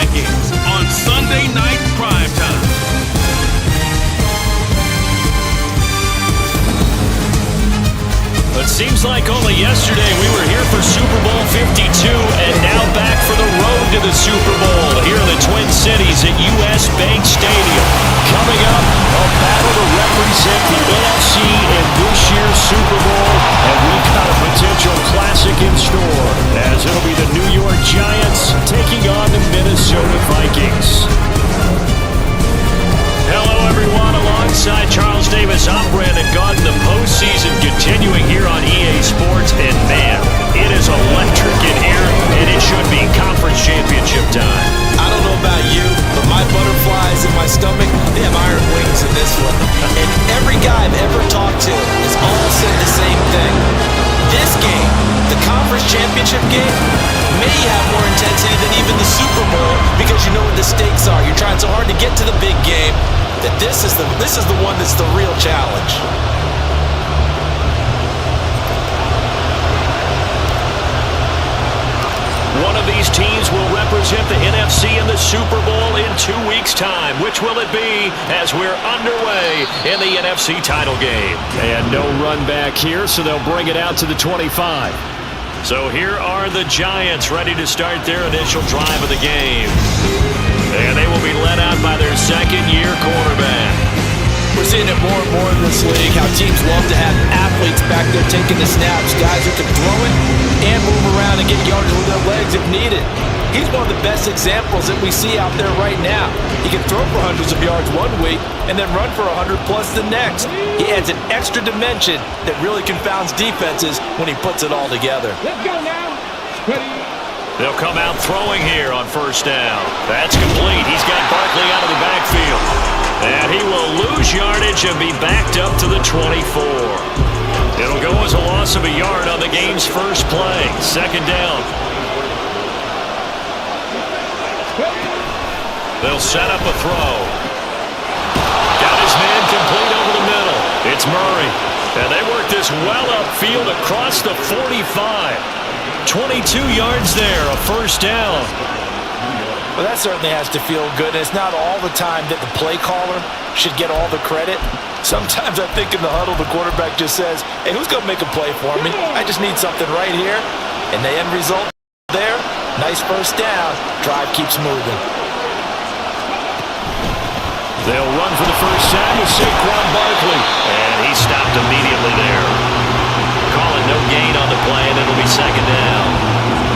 Vikings on Sunday night primetime. It seems like only yesterday we were here for Super Bowl 52 and now back for the road to the Super Bowl here in the Twin Cities at US Bank Stadium. Coming up, a battle to represent the NFC in this year's Super Bowl, and we've got a potential classic in store as it'll be the New York Giants taking on the Minnesota Vikings. Hello, everyone. Alongside Charles Davis, I'm Brandon Gaudin. The postseason continuing here on EA Sports. And, man, it is electric in here, and it should be conference championship time. I don't know about you, but my butterflies in my stomach, they have iron wings in this one. And every guy I've ever talked to has all said the same thing. This game, the conference championship game, may have more intensity than even the Super Bowl because you know what the stakes are. You're trying so hard to get to the big game that this is the one that's the real challenge. One of these teams will represent the NFC in the Super Bowl in 2 weeks' time. Which will it be as we're underway in the NFC title game? And no run back here, so they'll bring it out to the 25. So here are the Giants ready to start their initial drive of the game. And they will be led out by their second-year quarterback. We're seeing it more and more in this league, how teams love to have athletes back there taking the snaps, guys who can throw it and move around and get yardage with their legs if needed. He's one of the best examples that we see out there right now. He can throw for hundreds of yards one week and then run for 100-plus the next. He adds an extra dimension that really confounds defenses when he puts it all together. Let's go now. Ready. They'll come out throwing here on first down. That's complete. He's got Barkley out of the backfield. And he will lose yardage and be backed up to the 24. It'll go as a loss of a yard on the game's first play. Second down. They'll set up a throw. Got his man complete over the middle. It's Murray. And they work this well upfield across the 45. 22 yards there, a first down. Well, that certainly has to feel good. And it's not all the time that the play caller should get all the credit. Sometimes I think in the huddle, the quarterback just says, hey, who's going to make a play for me? I just need something right here. And the end result there, nice first down. Drive keeps moving. They'll run for the first time with Saquon Barkley. And he stopped immediately there. Calling no gain on the play, and it'll be second down.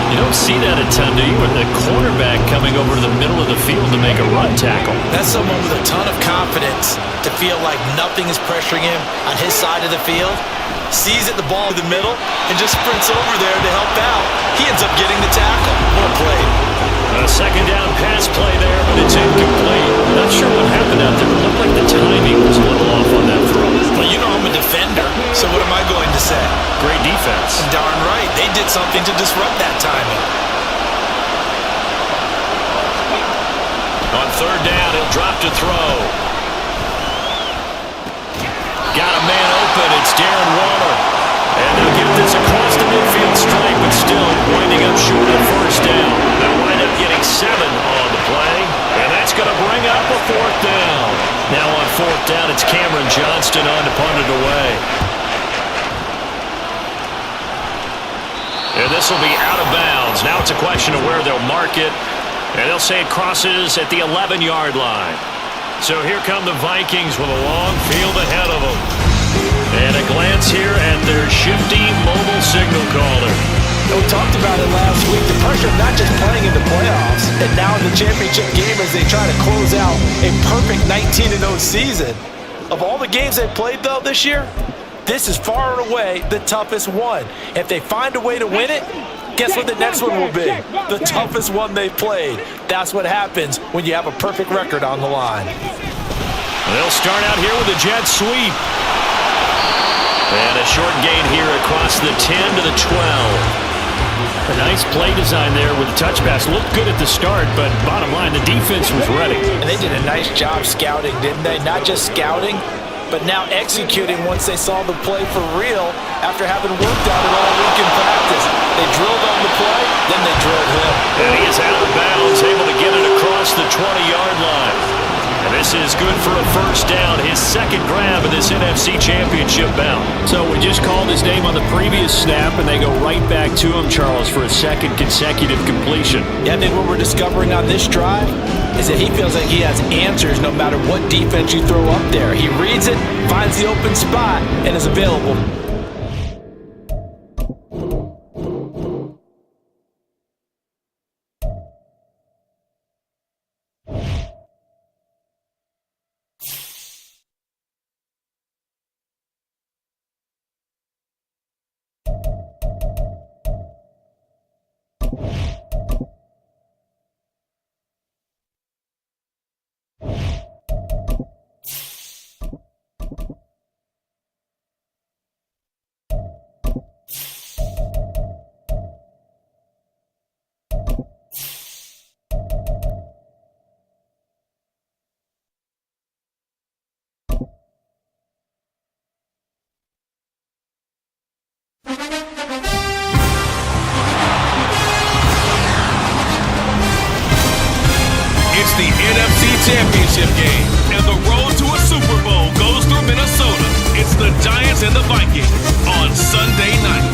You don't see that a ton, do you? With the cornerback coming over to the middle of the field to make a run tackle. That's someone with a ton of confidence to feel like nothing is pressuring him on his side of the field. Sees it, the ball in the middle, and just sprints over there to help out. He ends up getting the tackle. What a play. A second down pass play there, but it's incomplete. Not sure what happened out there. It looked like the timing was a little off on that throw. Well, you know I'm a defender, so what am I going to say? Great defense. Darn right. They did something to disrupt that timing. On third down, he'll drop to throw. Got a man open. It's Darren Waller. And they'll get this across the midfield stripe, but still winding up short of first down. They'll wind up getting 7 on the play, and that's going to bring up a fourth down. Now on fourth down, it's Cameron Johnston on to punt it away. And this will be out of bounds. Now it's a question of where they'll mark it, and they'll say it crosses at the 11-yard line. So here come the Vikings with a long field ahead of them. And a glance here at their shifty mobile signal caller. We talked about it last week, the pressure of not just playing in the playoffs, and now in the championship game as they try to close out a perfect 19-0 season. Of all the games they played, though, this year, this is far and away the toughest one. If they find a way to win it, guess what the next one will be? The toughest one they played. That's what happens when you have a perfect record on the line. They'll start out here with a jet sweep. And a short gain here across the 10 to the 12. A nice play design there with the touch pass. Looked good at the start, but bottom line, the defense was ready. And they did a nice job scouting, didn't they? Not just scouting, but now executing once they saw the play for real after having worked on it all week in practice. They drilled on the play, then they drilled him. And he is out of bounds, able to get it across the 20-yard line. And this is good for a first down, his second grab of this NFC Championship bout. So we just called his name on the previous snap, and they go right back to him, Charles, for a second consecutive completion. Yeah, I think what we're discovering on this drive is that he feels like he has answers no matter what defense you throw up there. He reads it, finds the open spot, and is available. It's the NFC Championship game, and the road to a Super Bowl goes through Minnesota. It's the Giants and the Vikings on Sunday night.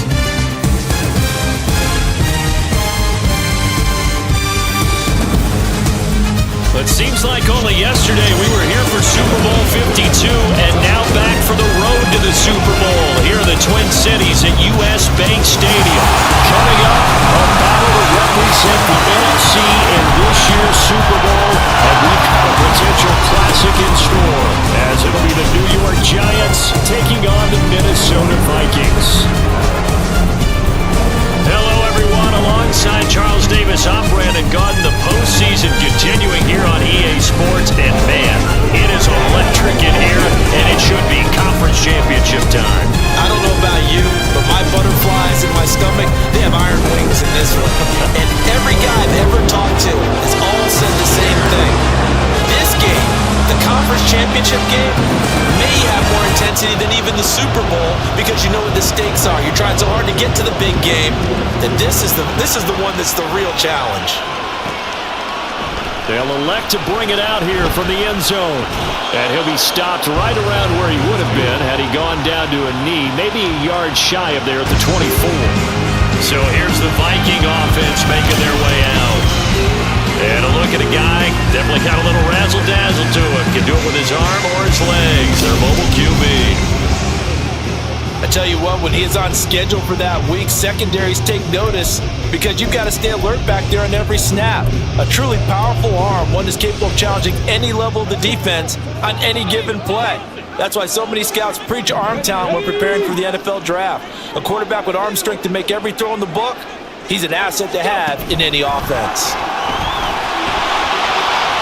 It seems like only yesterday we were here for Super Bowl 52, and now back for the road to the Super Bowl here in the Twin Cities at US Bank Stadium. Coming up, a battle to represent the NFC in this year's Super Bowl, and we've got a potential classic in store, as it'll be the New York Giants taking on the Minnesota Vikings. Hello, everyone. Alongside Charles Davis, I'm Brandon Gaudin. The postseason continuing here on EA Sports, and man, it is electric in here, and it should be conference championship time. I don't know about you, but my butterflies in my stomach, they have iron wings in this one. And every guy I've ever talked to has all said the same thing. This game, the conference championship game, may have more intensity than even the Super Bowl because you know what the stakes are. You're trying so hard to get to the big game that this is the one that's the real challenge. They'll elect to bring it out here from the end zone. And he'll be stopped right around where he would have been had he gone down to a knee, maybe a yard shy of there at the 24. So here's the Viking offense making their way out. And a look at a guy, definitely got a little razzle-dazzle to him. Can do it with his arm or his legs. Their mobile QB. I tell you what, when he is on schedule for that week, secondaries take notice because you've got to stay alert back there on every snap. A truly powerful arm, one that's capable of challenging any level of the defense on any given play. That's why so many scouts preach arm talent when preparing for the NFL draft. A quarterback with arm strength to make every throw in the book, he's an asset to have in any offense.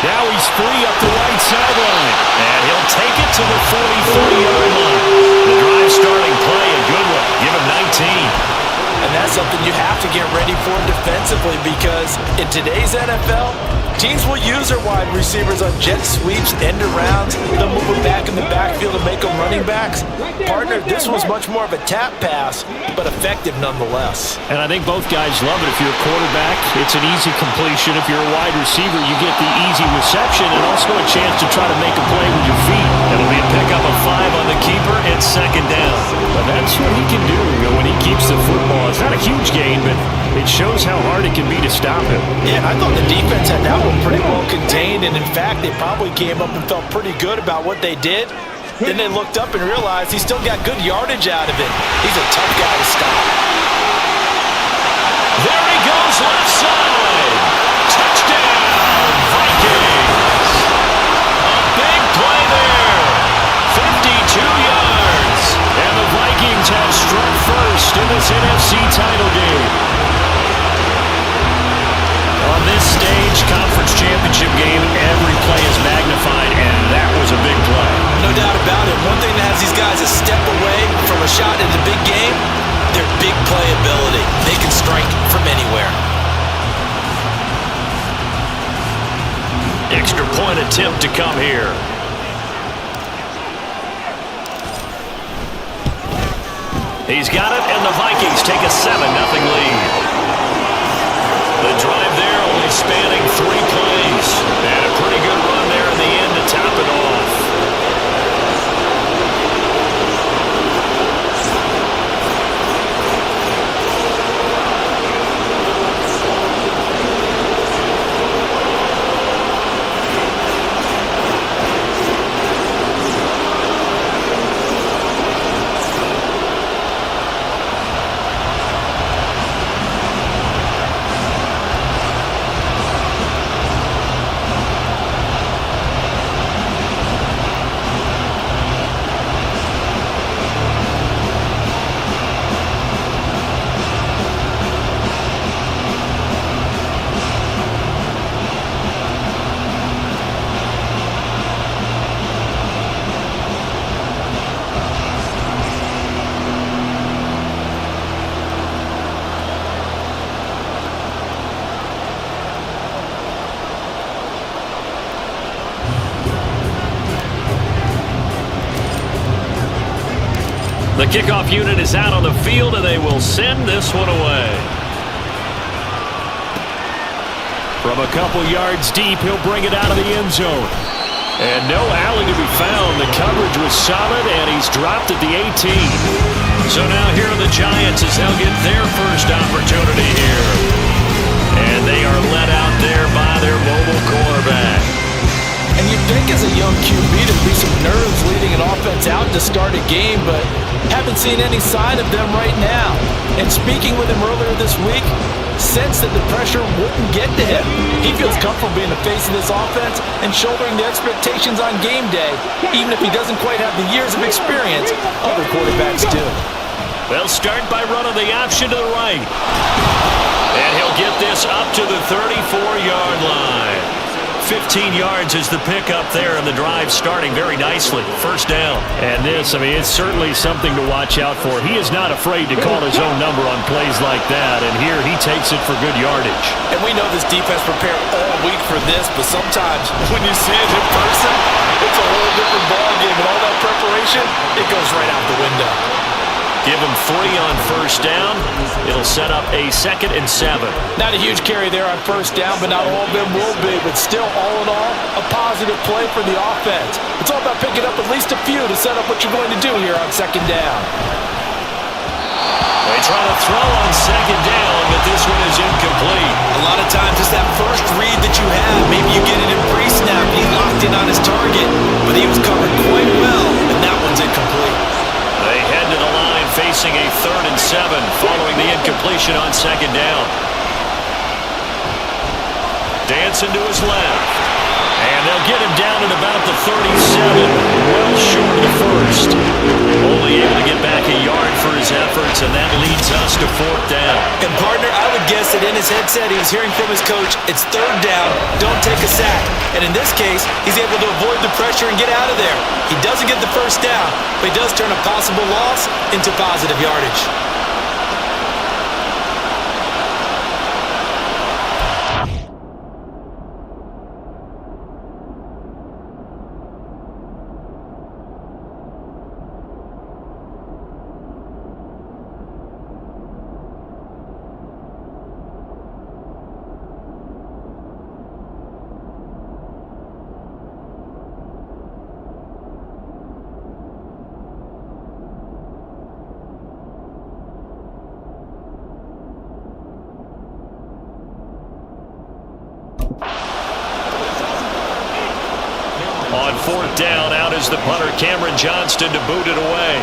Now he's free up the right sideline, and he'll take it to the 40-yard line. The drive starting play, a good one. Give him 19. And that's something you have to get ready for defensively because in today's NFL, teams will use their wide receivers on jet sweeps, end arounds. They'll move them back in the backfield to make them running backs. Partner, this was much more of a tap pass, but effective nonetheless. And I think both guys love it. If you're a quarterback, it's an easy completion. If you're a wide receiver, you get the easy reception and also a chance to try to make a play with your feet. It'll be a pickup of 5 on the keeper and second down. But that's what he can do when he keeps the football. It's not a huge gain, but it shows how hard it can be to stop him. Yeah, I thought the defense had that one pretty well contained, and in fact, they probably came up and felt pretty good about what they did. Then they looked up and realized he still got good yardage out of it. He's a tough guy to stop. There he goes, left side. Touchdown, Vikings. A big play there. 52 yards. And the Vikings have struck first in this NFC title game. On this stage, conference championship game, every play is magnified, and that was a big play. No doubt about it. One thing that has these guys a step away from a shot in the big game, their big play ability. They can strike from anywhere. Extra point attempt to come here. He's got it, and the Vikings take a 7-0 lead. The drive there only spanning 3 plays. And a pretty good run there in the end to top it off. The kickoff unit is out on the field, and they will send this one away. From a couple yards deep, he'll bring it out of the end zone. And no alley to be found. The coverage was solid, and he's dropped at the 18. So now here are the Giants as they'll get their first opportunity here. And they are let out there by their mobile quarterback. And you'd think as a young QB there'd be some nerves leading an offense out to start a game, but haven't seen any sign of them right now. And speaking with him earlier this week, sensed that the pressure wouldn't get to him. He feels comfortable being the face of this offense and shouldering the expectations on game day, even if he doesn't quite have the years of experience other quarterbacks do. They'll start by running the option to the right. And he'll get this up to the 34-yard line. 15 yards is the pickup there, and the drive starting very nicely. First down. And this, I mean, it's certainly something to watch out for. He is not afraid to call his own number on plays like that, and here he takes it for good yardage. And we know this defense prepared all week for this, but sometimes when you see it in person, it's a whole different ballgame, and all that preparation, it goes right out the window. Give him 3 on first down. It'll set up a 2nd and 7. Not a huge carry there on first down, but not all of them will be. But still, all in all, a positive play for the offense. It's all about picking up at least a few to set up what you're going to do here on second down. They try to throw on second down, but this one is incomplete. A lot of times, it's that first read that you have. Maybe you get it in pre-snap. He locked in on his target, but he was covered quite well, and that one's incomplete. They head to the line facing a 3rd and 7 following the incompletion on second down. Dancing to his left. And they'll get him down at about the 37. Well short of the first. Only able to get back a yard for his efforts, and that leads us to 4th down. And partner, I would guess that in his headset he was hearing from his coach, it's 3rd down, don't take a sack. And in this case, he's able to avoid the pressure and get out of there. He doesn't get the first down, but he does turn a possible loss into positive yardage. On 4th down, out is the punter, Cameron Johnston, to boot it away.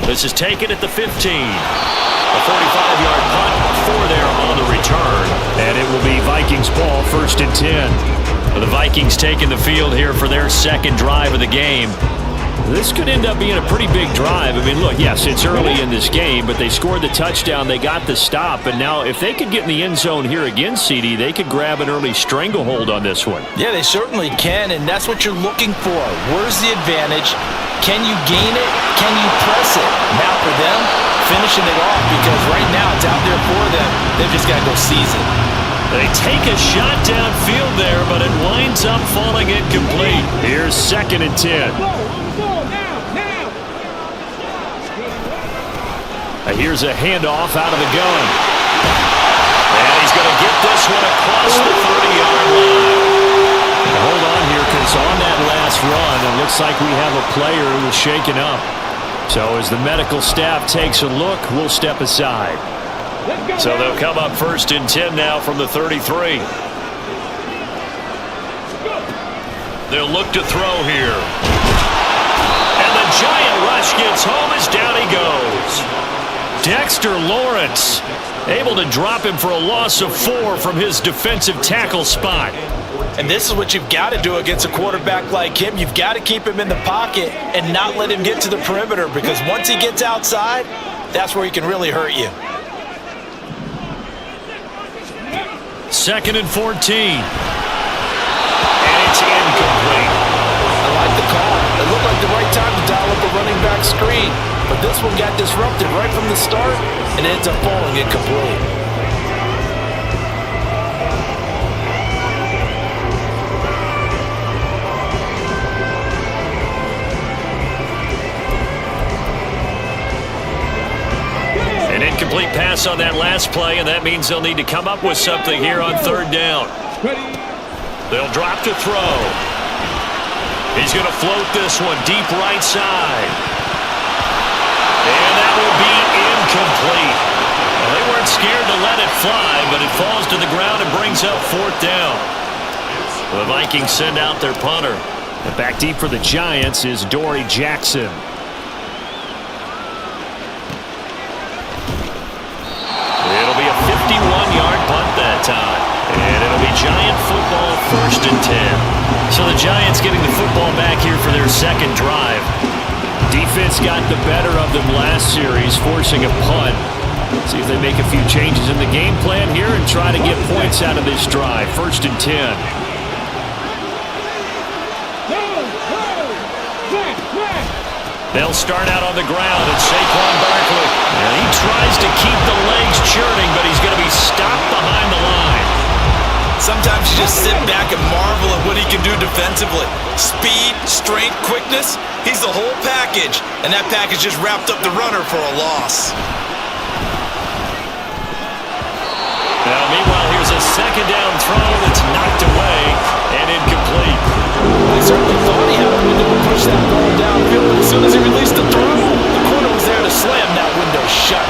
This is taken at the 15. A 45-yard punt, 4 there on the return. And it will be Vikings ball, 1st and 10. The Vikings taking the field here for their 2nd drive of the game. This could end up being a pretty big drive. I mean, look, yes, it's early in this game, but they scored the touchdown, they got the stop, and now if they could get in the end zone here again, CD, they could grab an early stranglehold on this one. Yeah, they certainly can, and that's what you're looking for. Where's the advantage? Can you gain it? Can you press it? Now for them, finishing it off, because right now it's out there for them. They've just got to go seize it. They take a shot downfield there, but it winds up falling incomplete. Here's 2nd and 10. Here's a handoff out of the gun. And he's going to get this one across the 30-yard line. Hold on here, because on that last run, it looks like we have a player who was shaken up. So as the medical staff takes a look, we'll step aside. So they'll come up 1st and 10 now from the 33. They'll look to throw here. And the giant rush gets home as down he goes. Dexter Lawrence able to drop him for a loss of 4 from his defensive tackle spot. And this is what you've got to do against a quarterback like him. You've got to keep him in the pocket and not let him get to the perimeter, because once he gets outside, that's where he can really hurt you. 2nd and 14. And it's incomplete. I like the call. It looked like the right time to dial up a running back screen, but this one got disrupted right from the start and ends up falling incomplete. An incomplete pass on that last play, and that means they'll need to come up with something here on 3rd down. They'll drop to throw. He's going to float this one deep right side. And that will be incomplete. Well, they weren't scared to let it fly, but it falls to the ground and brings up 4th down. The Vikings send out their punter. And back deep for the Giants is Dory Jackson. It'll be a 51-yard punt that time. And it'll be Giant football 1st and 10. So the Giants getting the football back here for their 2nd drive. Defense got the better of them last series, forcing a punt. See if they make a few changes in the game plan here and try to get points out of this drive. 1st and 10. They'll start out on the ground, and Saquon Barkley. And he tries to keep the legs churning, but he's going to be stopped behind the line. Sometimes you just sit back and marvel at what he can do defensively. Speed, strength, quickness, he's the whole package. And that package just wrapped up the runner for a loss. Now, meanwhile, here's a 2nd down throw that's knocked away and incomplete. They certainly thought he had a window to push that ball downfield, but as soon as he released the throw, the corner was there to slam that window shut.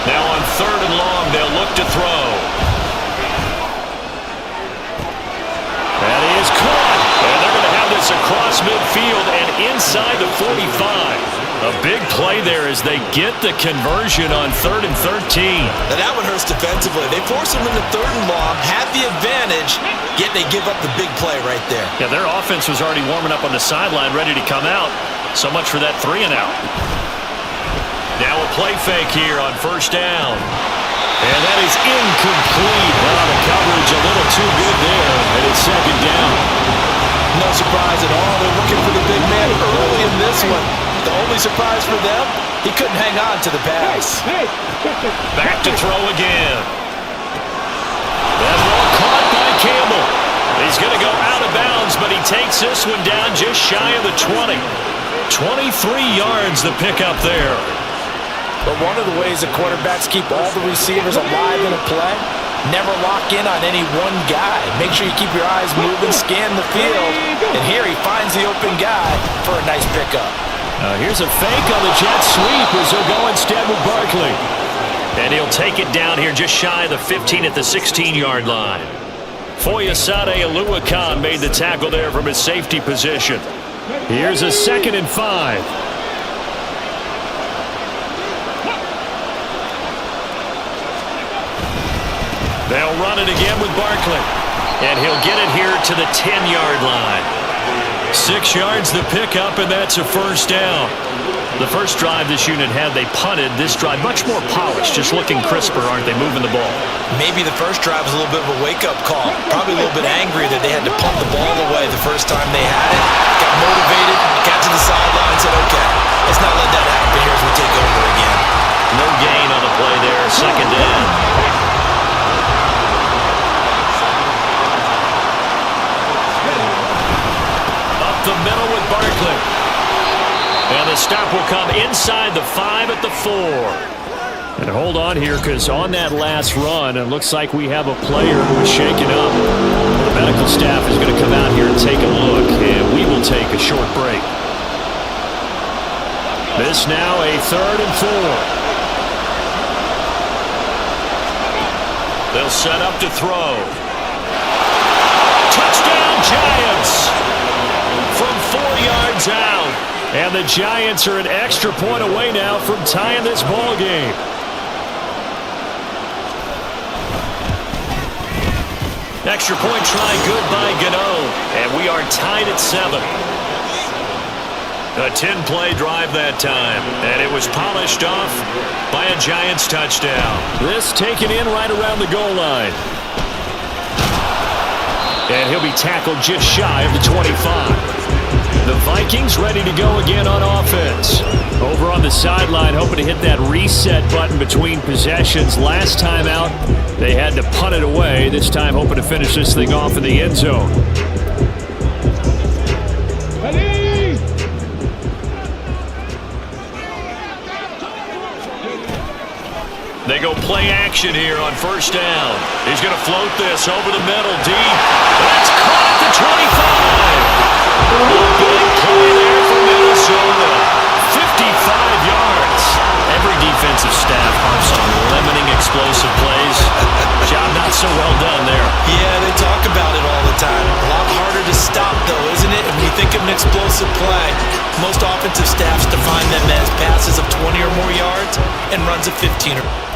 Now on 3rd and long, they'll look to throw. That is caught. And they're going to have this across midfield and inside the 45. A big play there as they get the conversion on 3rd and 13. Now that one hurts defensively. They force him into 3rd and long, have the advantage, yet they give up the big play right there. Yeah, their offense was already warming up on the sideline, ready to come out. So much for that 3 and out. Now a play fake here on 1st down. And that is incomplete. Well, the coverage a little too good there, and it's 2nd down. No surprise at all. They're looking for the big man early in this one. The only surprise for them, he couldn't hang on to the pass. Back to throw again. That ball caught by Campbell. He's going to go out of bounds, but he takes this one down just shy of the 20. 23 yards the pickup there. But one of the ways that quarterbacks keep all the receivers alive in a play, never lock in on any one guy. Make sure you keep your eyes moving, scan the field, and here he finds the open guy for a nice pickup. Here's a fake on the jet sweep as he'll go instead with Barkley. And he'll take it down here just shy of the 15 at the 16-yard line. Foyesade Oluwakan made the tackle there from his safety position. Here's a 2nd and 5. They'll run it again with Barkley. And he'll get it here to the 10-yard line. 6 yards the pickup, and that's a 1st down. The first drive this unit had, they punted. This drive, much more polished, just looking crisper, aren't they, moving the ball? Maybe the first drive was a little bit of a wake-up call. Probably a little bit angry that they had to punt the ball away the first time they had it. Got motivated, got to the sideline, said, okay, let's not let that happen here as we take over again. No gain on the play there, second down. Up the middle with Barkley. And the stop will come inside the 5 at the 4. And hold on here, because on that last run, it looks like we have a player who is shaken up. The medical staff is going to come out here and take a look, and we will take a short break. This now a 3rd and 4. They'll set up to throw. Touchdown, Giants! From 4 yards out. And the Giants are an extra point away now from tying this ball game. Extra point try good by Gano. And we are tied at 7. A 10-play drive that time. And it was polished off by a Giants touchdown. This taken in right around the goal line. And he'll be tackled just shy of the 25. The Vikings ready to go again on offense. Over on the sideline, hoping to hit that reset button between possessions. Last time out, they had to punt it away. This time, hoping to finish this thing off in the end zone. Ready? They go play action here on first down. He's going to float this over the middle, deep. That's caught at the 25. A big play there for Minnesota. 55 yards. Every defensive staff harps on limiting explosive plays. Job not so well done there. Yeah, they talk about it all the time. A lot harder to stop, though, isn't it? When you think of an explosive play, most offensive staffs define them as passes of 20 or more yards and runs of 15 or more.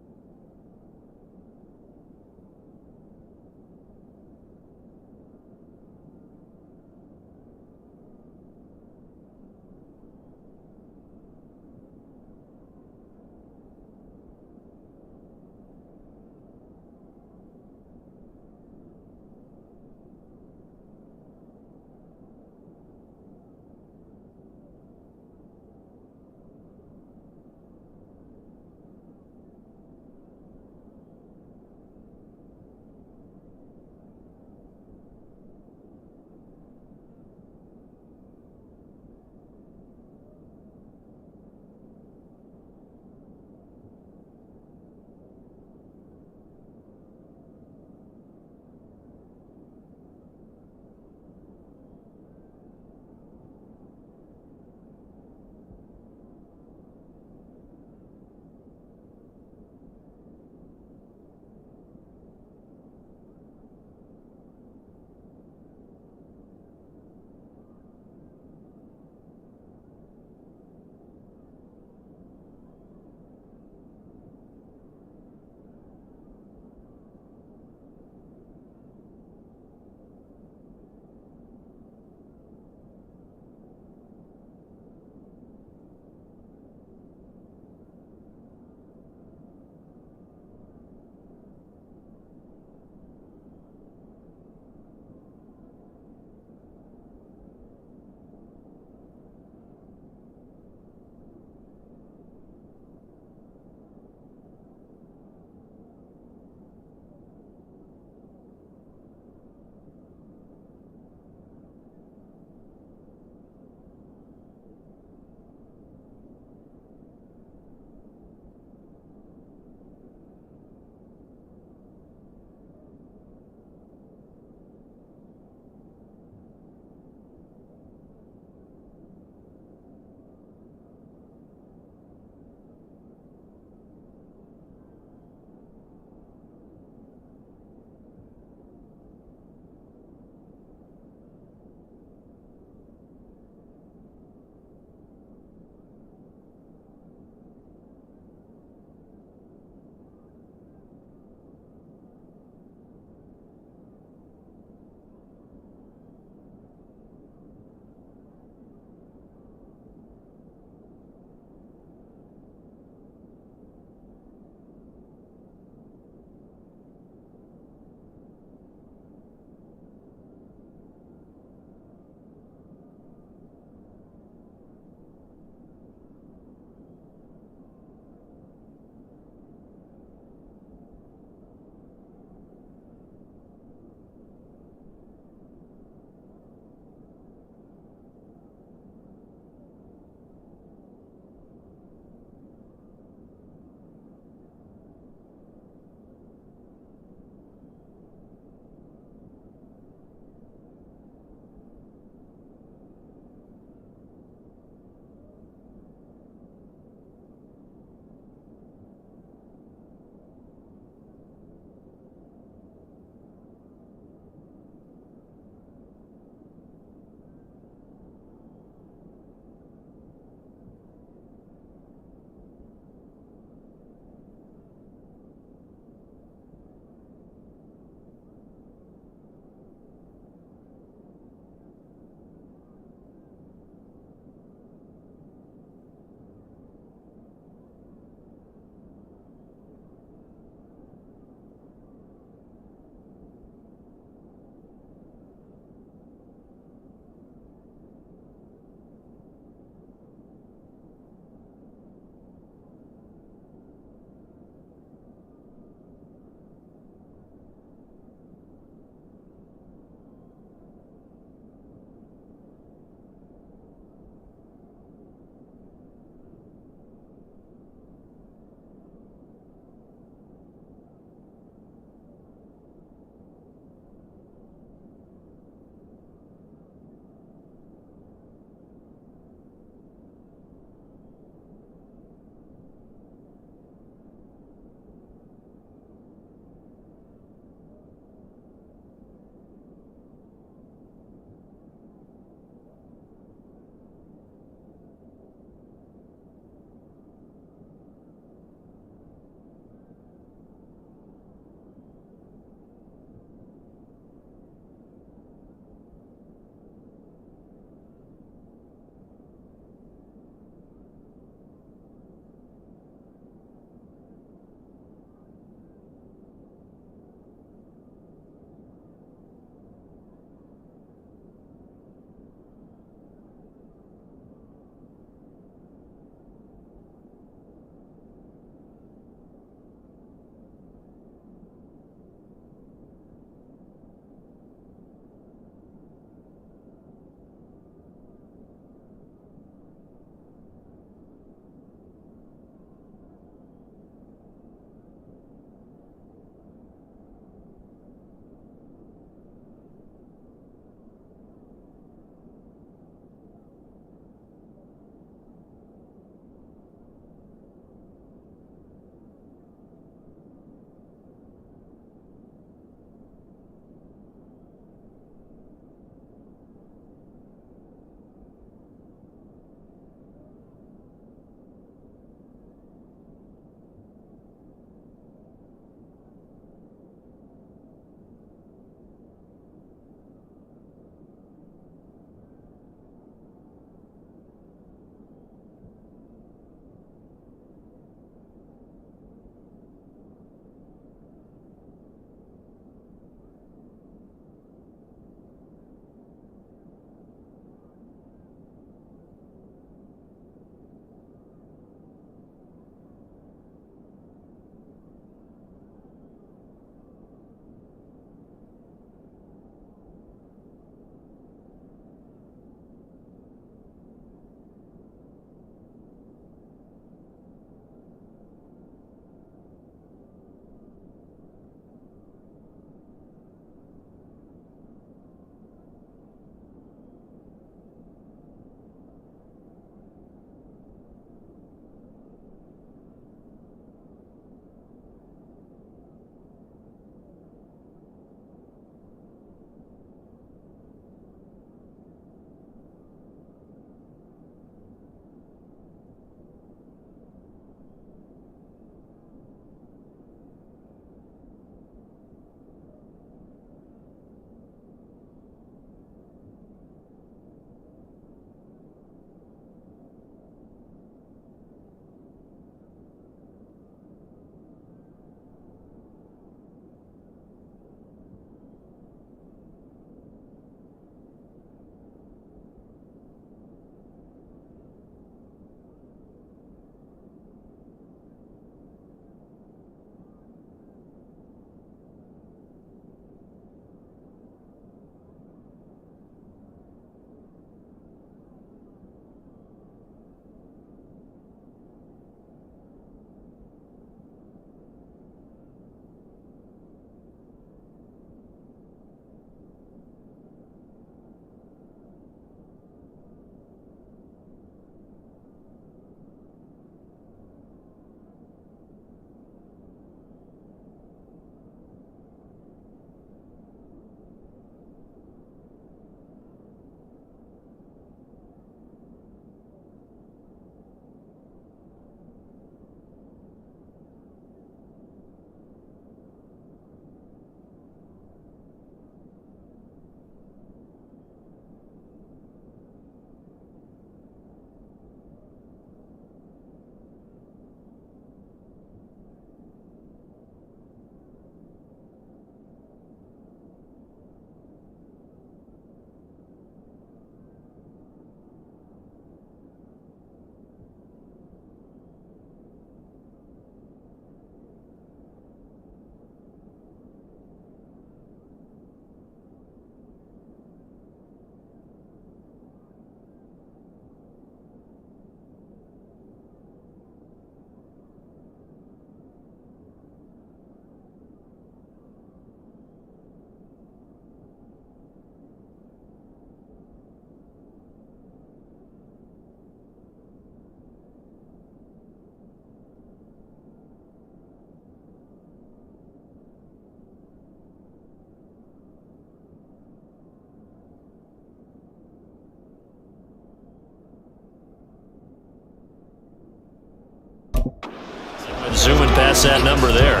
zooming past that number there.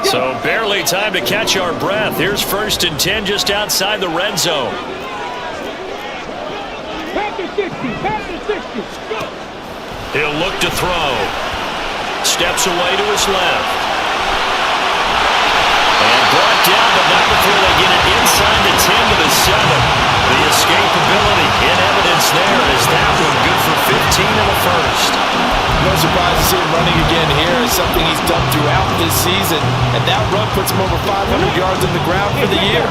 So barely time to catch our breath. Here's 1st and 10 just outside the red zone. He'll look to throw. Steps away to his left. And brought down, but not before they get it inside the 10 to the 7. The escapability in evidence there as that one good for 15 in the first. No surprise to see him running again here. It's something he's done throughout this season. And that run puts him over 500 yards on the ground for the year.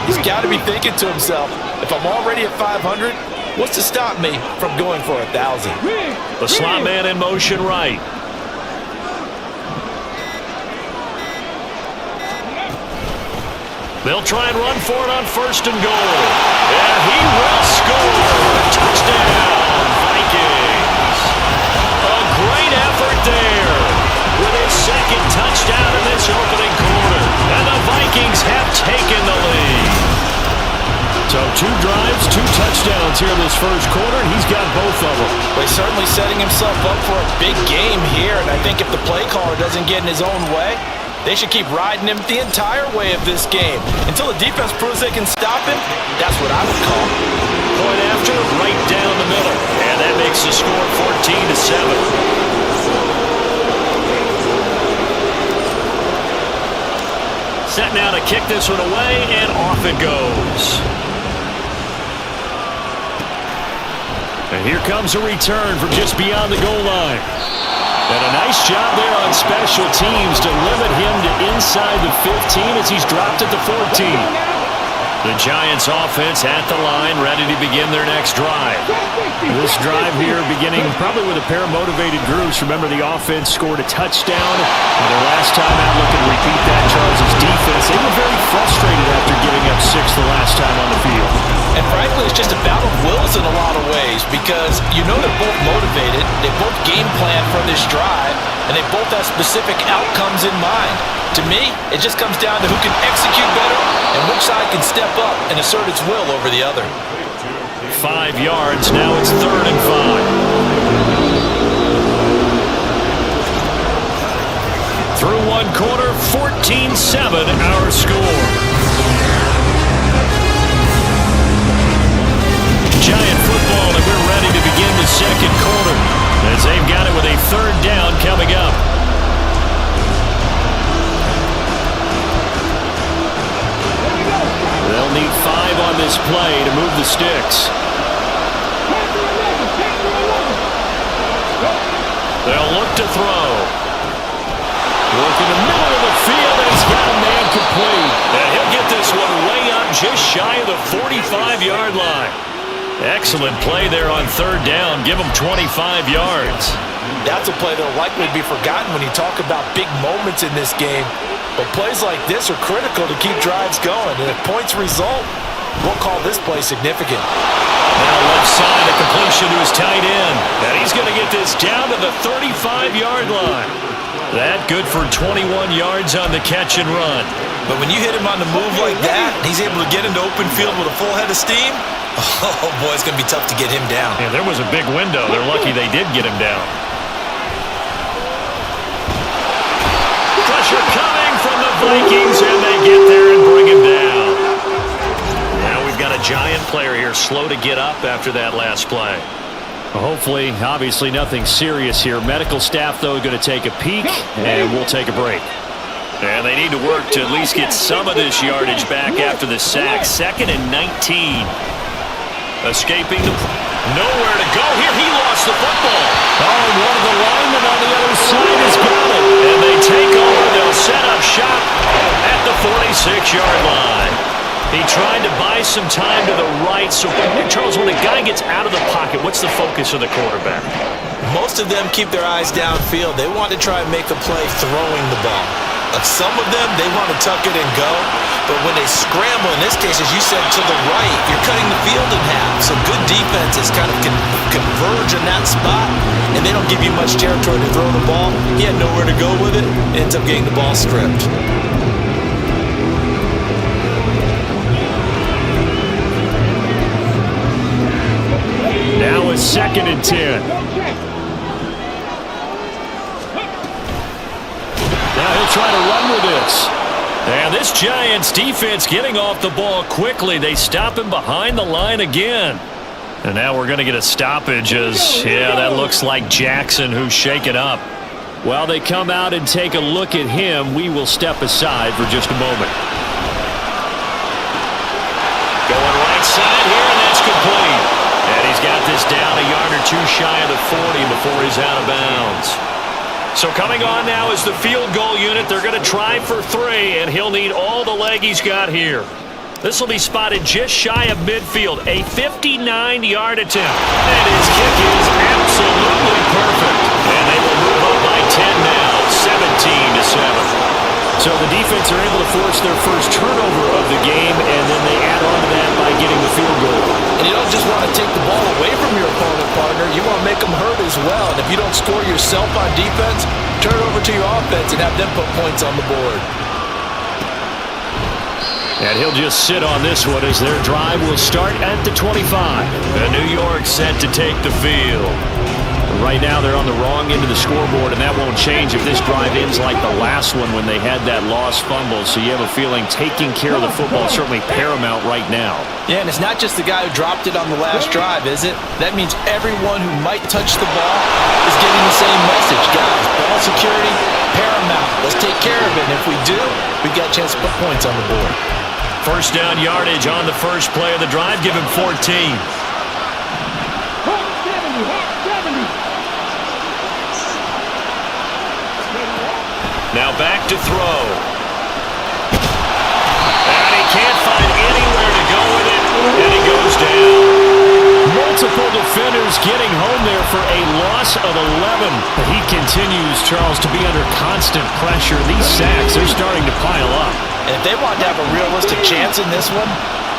He's got to be thinking to himself, if I'm already at 500, what's to stop me from going for 1,000? The slot man in motion right. They'll try and run for it on 1st and goal. And he will score. Touchdown, Vikings. A great effort there with his 2nd touchdown in this opening quarter. And the Vikings have taken the lead. So 2 drives, 2 touchdowns here in this first quarter, and he's got both of them. Well, he's certainly setting himself up for a big game here, and I think if the play caller doesn't get in his own way, they should keep riding him the entire way of this game. Until the defense proves they can stop him, that's what I would call. Point after, right down the middle. And that makes the score 14-7. Set now to kick this one away, and off it goes. And here comes a return from just beyond the goal line. And a nice job there on special teams to limit him to inside the 15 as he's dropped at the 14. The Giants offense at the line, ready to begin their next drive. This drive here beginning probably with a pair of motivated groups. Remember, the offense scored a touchdown. And their last time out, looking to repeat that, Charles' defense. They were very frustrated after giving up 6 the last time on the field. And frankly, it's just a battle of wills in a lot of ways because you know they're both motivated, they both game plan for this drive, and they both have specific outcomes in mind. To me, it just comes down to who can execute better and which side can step up and assert its will over the other. 5 yards, now it's 3rd and 5. Through 1 quarter, 14-7 our score. Giant football, and we're ready to begin the 2nd quarter as they've got it with a 3rd down coming up. They'll need 5 on this play to move the sticks. They'll look to throw. Work in the middle of the field, and he's got a man complete. And he'll get this one way up just shy of the 45-yard line. Excellent play there on 3rd down. Give him 25 yards. That's a play that'll likely be forgotten when you talk about big moments in this game. But plays like this are critical to keep drives going. And if points result, we'll call this play significant. Now left side, a completion to his tight end. And he's going to get this down to the 35-yard line. That good for 21 yards on the catch and run. But when you hit him on the move like that, he's able to get into open field with a full head of steam. Oh, boy, it's going to be tough to get him down. Yeah, there was a big window. They're lucky they did get him down. Pressure coming from the Vikings, and they get there and bring him down. Now we've got a Giant player here slow to get up after that last play. Hopefully, obviously nothing serious here. Medical staff, though, going to take a peek, and we'll take a break. And they need to work to at least get some of this yardage back after the sack. 2nd and 19. Escaping the... Nowhere to go here. He lost the football. Oh, and one of the linemen on the other side has got it. And they take over. They'll set up shop at the 46-yard line. He tried to buy some time to the right. So, Charles, when a guy gets out of the pocket, what's the focus of the quarterback? Most of them keep their eyes downfield. They want to try and make a play throwing the ball. Some of them, they want to tuck it and go. But when they scramble, in this case, as you said, to the right, you're cutting the field in half. So good defenses kind of converge in that spot, and they don't give you much territory to throw the ball. He had nowhere to go with it. Ends up getting the ball stripped. 2nd and 10. Now he'll try to run with this. And this Giants defense getting off the ball quickly. They stop him behind the line again. And now we're going to get a stoppage as, yeah, that looks like Jackson who's shaken up. While they come out and take a look at him, we will step aside for just a moment. Going right side here, and that's complete. And he's got this down a yard or two shy of the 40 before he's out of bounds. So coming on now is the field goal unit. They're going to try for 3, and he'll need all the leg he's got here. This will be spotted just shy of midfield. A 59-yard attempt. And his kick is absolutely perfect. And they will move up by 10 now, 17-7. So the defense are able to force their first turnover of the game, and then they add on to that by getting the field goal. And you don't just want to take the ball away from your opponent, partner. You want to make them hurt as well. And if you don't score yourself on defense, turn it over to your offense and have them put points on the board. And he'll just sit on this one as their drive will start at the 25. And New York set to take the field. Right now they're on the wrong end of the scoreboard, and that won't change if this drive ends like the last one when they had that lost fumble. So you have a feeling taking care of the football is certainly paramount right now. Yeah, and it's not just the guy who dropped it on the last drive, is it? That means everyone who might touch the ball is getting the same message. Guys, ball security, paramount. Let's take care of it. And if we do, we've got a chance to put points on the board. First down yardage on the first play of the drive. Give him 14. Now back to throw. And he can't find anywhere to go with it, and he goes down. Multiple defenders getting home there for a loss of 11. But he continues, Charles, to be under constant pressure. These sacks are starting to pile up. And if they want to have a realistic chance in this one,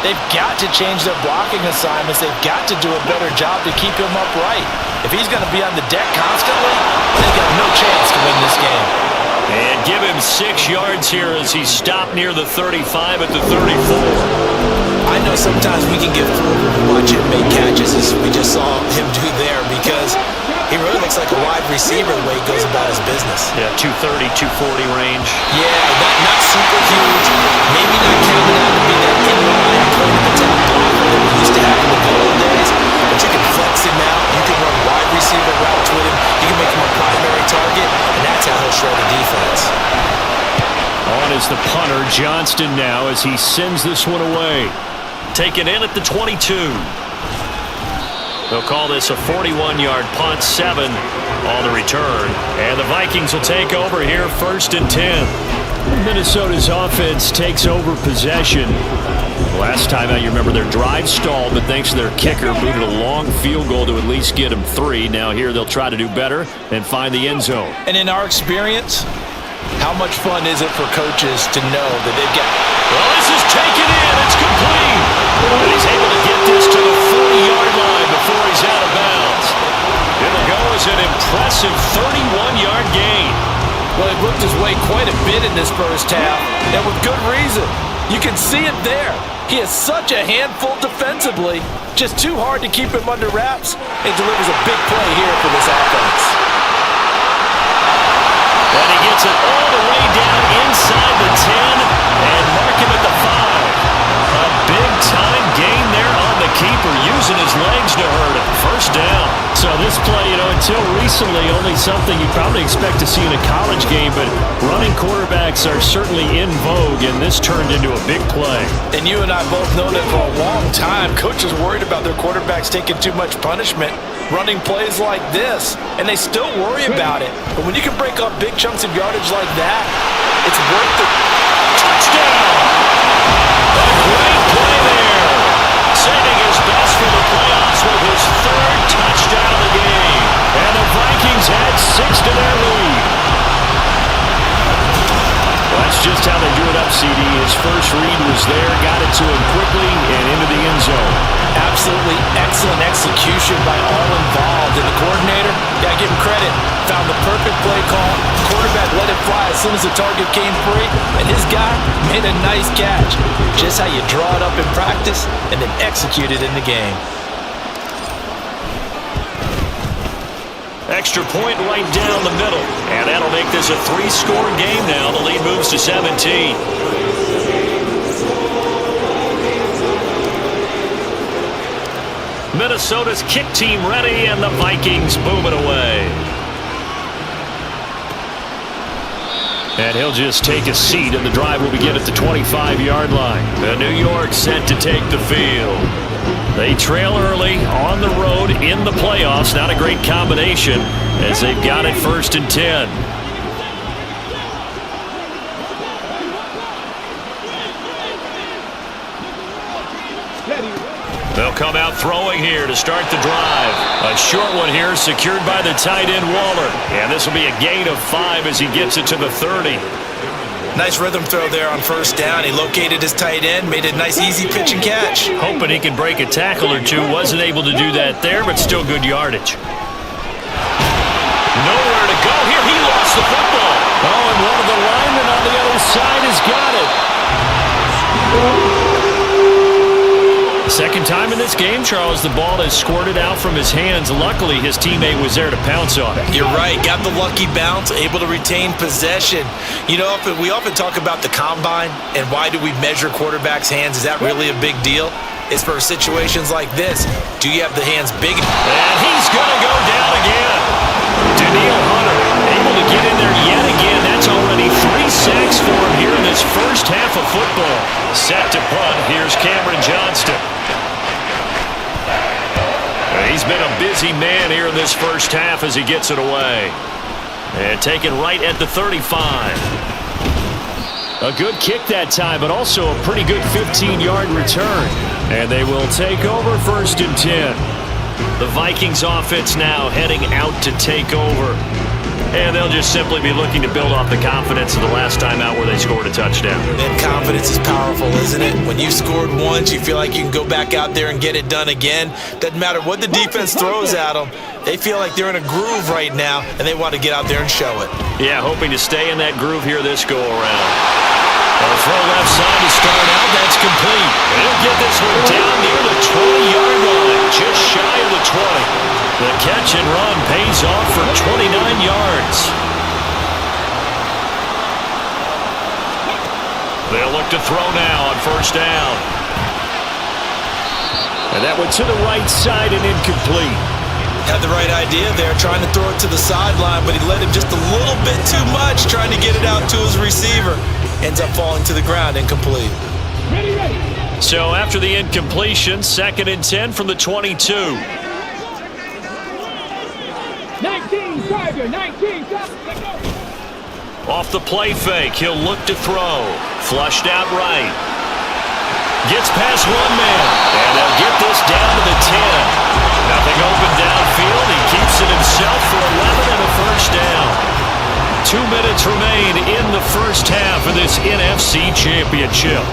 they've got to change their blocking assignments. They've got to do a better job to keep him upright. If he's going to be on the deck constantly, they've got no chance to win this game. And give him 6 yards here as he stopped near the 35 at the 34. I know sometimes we can get fooled when we watch him make catches as we just saw him do there because he really looks like a wide receiver the way he goes about his business. Yeah, 230, 240 range. Yeah, not super huge. Maybe not counted out to be that in-line point-of-attack blocker that we used to have in the good old days. But you can flex him out. You can run wide receiver routes with him. You can make him a primary target, and that's how he'll shred a defense. On is the punter, Johnston now, as he sends this one away. Taken in at the 22. They'll call this a 41-yard punt, 7 on the return. And the Vikings will take over here, 1st and 10. Minnesota's offense takes over possession. Last time out, you remember their drive stalled, but thanks to their kicker, booted a long field goal to at least get them 3. Now here they'll try to do better and find the end zone. And in our experience, how much fun is it for coaches to know that they've got... Well, this is taken in. It's complete. And he's able to get this to the 40-yard line before he's out of bounds. It'll go as an impressive 31-yard gain. Well, he worked his way quite a bit in this first half, and with good reason. You can see it there. He is such a handful defensively. Just too hard to keep him under wraps. It delivers a big play here for this offense. And he gets it all the way down inside the 10 and mark him at the 5. A big-time gain there on the keeper, using his legs to hurt him. First down. So this play, until recently, only something you probably expect to see in a college game, but running quarterbacks are certainly in vogue, and this turned into a big play. And you and I both know that for a long time, coaches worried about their quarterbacks taking too much punishment, running plays like this, and they still worry about it. But when you can break up big chunks of yardage like that, it's worth the touchdown. A great play there. Saving his best for the playoffs with his 3rd touchdown of the game. And the Vikings add 6 to their lead. Well, that's just how they do it up, CD. His first read was there, got it to him quickly, and into the end zone. Absolutely excellent execution by all involved. And the coordinator, gotta give him credit, found the perfect play call. Quarterback let it fly as soon as the target came free, and his guy made a nice catch. Just how you draw it up in practice and then execute it in the game. Extra point right down the middle. And that'll make this a 3-score game now. The lead moves to 17. Minnesota's kick team ready, and the Vikings boom it away. And he'll just take a seat, and the drive will begin at the 25-yard line. And New York set to take the field. They trail early on the road in the playoffs. Not a great combination as they've got it 1st and 10. They'll come out throwing here to start the drive. A short one here secured by the tight end Waller. And this will be a gain of 5 as he gets it to the 30. Nice rhythm throw there on 1st down. He located his tight end, made a nice easy pitch and catch. Hoping he can break a tackle or two. Wasn't able to do that there, but still good yardage. Nowhere to go here. He lost the football. Oh, and one of the linemen on the other side has got it. Second time in this game, Charles, the ball has squirted out from his hands. Luckily, his teammate was there to pounce on it. You're right. Got the lucky bounce, able to retain possession. You know, we often talk about the combine and why do we measure quarterbacks' hands. Is that really a big deal? It's for situations like this. Do you have the hands big? And he's going to go down again. Daniil Hunter able to get in there yet again. That's already 3 sacks for him here in this first half of football. Set to punt. Here's Cameron Johnston. He's been a busy man here in this first half as he gets it away. And taken right at the 35. A good kick that time, but also a pretty good 15-yard return. And they will take over 1st and 10. The Vikings offense now heading out to take over. And they'll just simply be looking to build off the confidence of the last time out where they scored a touchdown. And confidence is powerful, isn't it? When you scored once, you feel like you can go back out there and get it done again. Doesn't matter what the defense throws at them. They feel like they're in a groove right now, and they want to get out there and show it. Yeah, hoping to stay in that groove here this go-around. They'll throw left side to start out. That's complete. They'll get this one down near the 20-yard line, just shy of the 20. The catch and run pays off for 29 yards. They'll look to throw now on 1st down. And that went to the right side and incomplete. Had the right idea there, trying to throw it to the sideline, but he let him just a little bit too much, trying to get it out to his receiver. Ends up falling to the ground, incomplete. So after the incompletion, 2nd and 10 from the 22. 19, Tiger, 19, Off the play fake, he'll look to throw. Flushed out right. Gets past one man, and they'll get this down to the 10. Nothing open downfield. He keeps it himself for 11 and a 1st down. 2 minutes remain in the first half of this NFC Championship.